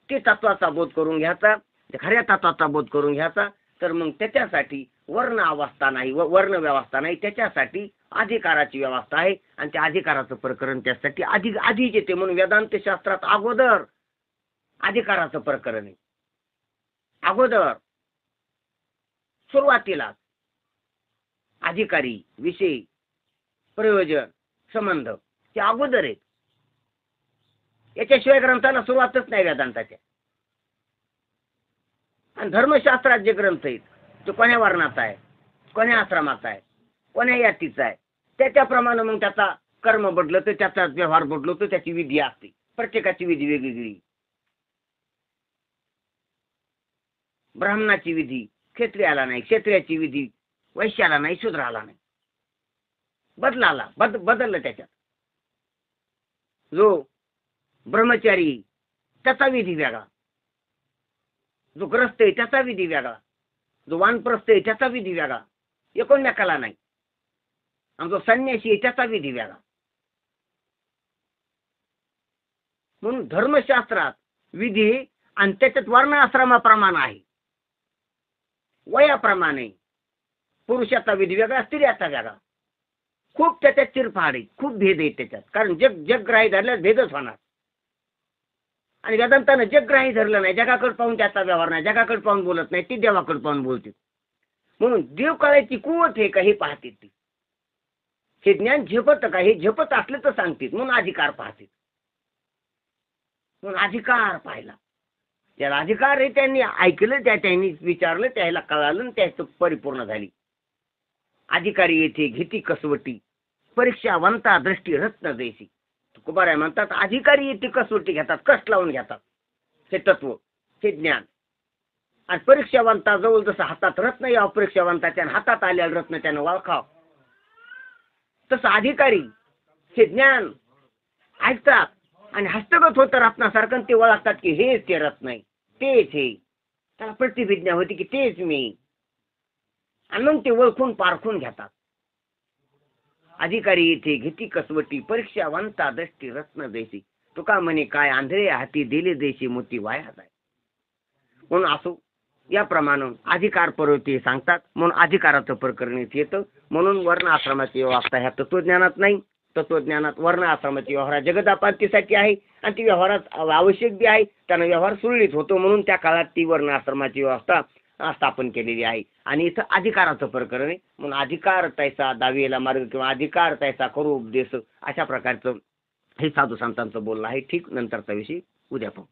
ते तत्वाचा बोध करून घ्यायचा, खऱ्या तत्वाचा बोध करून घ्यायचा. तर मग त्याच्यासाठी वर्ण अवस्था नाही, वर्ण व्यवस्था नाही, त्याच्यासाठी अधिकाराची व्यवस्था आहे. आणि त्या अधिकाराचं प्रकरण त्यासाठी आधीच येते. म्हणून वेदांत शास्त्रात अगोदर अधिकाराचं प्रकरण आहे. अगोदर सुरुवातीला अधिकारी, विषय, प्रयोजन, संबंध ते अगोदर आहेत. याच्याशिवाय ग्रंथाला सुरुवातच नाही वेदांताच्या. आणि धर्मशास्त्रात जे ग्रंथ आहेत तो कोण्या वर्णाचा आहे, कोण्या आश्रमाचा आहे, कोण्या जातीचा आहे, त्याच्याप्रमाणे मग त्याचा कर्म बदलत, त्याचा व्यवहार बदलतो, त्याची विधी असते. प्रत्येकाची विधी वेगवेगळी. ब्राह्मणाची विधी क्षत्रियाला नाही, क्षत्रियाची विधी वैश्याला नाही, शूद्राला नाही. बदललं त्याच्यात. जो ब्रह्मचारी त्याचा विधी वेगळा, जो ग्रस्त आहे त्याचा विधी वेगळा, जो वानप्रस्थ आहे त्याचा विधी वेगळा, एकोणमेकाला नाही. आणि जो संन्यासी आहे त्याचा विधी वेगळा. म्हणून धर्मशास्त्रात विधी आणि त्याच्यात वर्ण आश्रमाप्रमाणे आहे, वयाप्रमाणे. पुरुषाचा विधी वेगळा, स्त्रियाचा वेगळा. खूप त्याच्यात चिरफाड आहे, खूप भेद आहे त्याच्यात. कारण जगग्राही धरल्यास भेदच होणार. आणि वेदांतानं जगग्राही धरलं नाही, जगाकडे पाहून त्याचा व्यवहार नाही, जगाकडे पाहून बोलत नाही, ती देवाकडे पाहून बोलते. म्हणून देव कळायची कुवत आहे का हे पाहते ती. हे ज्ञान झेपत का, हे झेपत असलं तर सांगतील. म्हणून अधिकार पाहते. म्हणून अधिकार पाहिला. ज्याला अधिकार आहे त्यांनी ऐकलं, त्यांनी विचारलं, त्याला कळालं, त्याचं परिपूर्ण झाली. अधिकारी येथे घेती कसवटी, परीक्षावंता दृष्टी रत्न देशी. तुकोबाराय म्हणतात अधिकारी येथे कसवटी घेतात, कष्ट लावून घेतात. हे तत्व, हे ज्ञान. आणि परीक्षावंता जवळ जसं हातात रत्न यावं, परीक्षावंताच्या हातात आलेलं रत्न त्यानं ओळखाव, तसं अधिकारी हे ज्ञान ऐकतात आणि हस्तगत होतं रत्नासारखं. ते ओळखतात की हेच ते रत्न आहे, तेच हे. त्याला प्रतिभिज्ञा होती की तेच मी. आणि मग ते ओळखून पारखून घेतात. अधिकारी येथे घेती कसवटी, परीक्षावंता दृष्टी रत्न देशी. तुका म्हणे काय आंधळे हाती दिले देशी, मोती वाया जाय. म्हणून असो याप्रमाणे अधिकार पर्वती सांगतात. म्हणून अधिकाराचं प्रकरण येतं. म्हणून वर्ण आश्रमाची व्यवस्था ह्या तत्वज्ञानात नाही. तत्वज्ञानात वर्ण आश्रमाची व्यवहार जगदापातीसाठी आहे आणि ती व्यवहारात आवश्यक बी आहे. त्यानं व्यवहार सुरळीत होतो म्हणून त्या काळात ती वर्ण आश्रमाची व्यवस्था स्थापन केलेली आहे. आणि इथं अधिकाराचं प्रकरण आहे. म्हणून अधिकार तैसा दावेला मार्ग किंवा अधिकार तैसा करू उपदेश, अशा प्रकारचं हे साधू संतांचं बोलणं आहे. ठीक, नंतरचा विषय उद्या पाहू.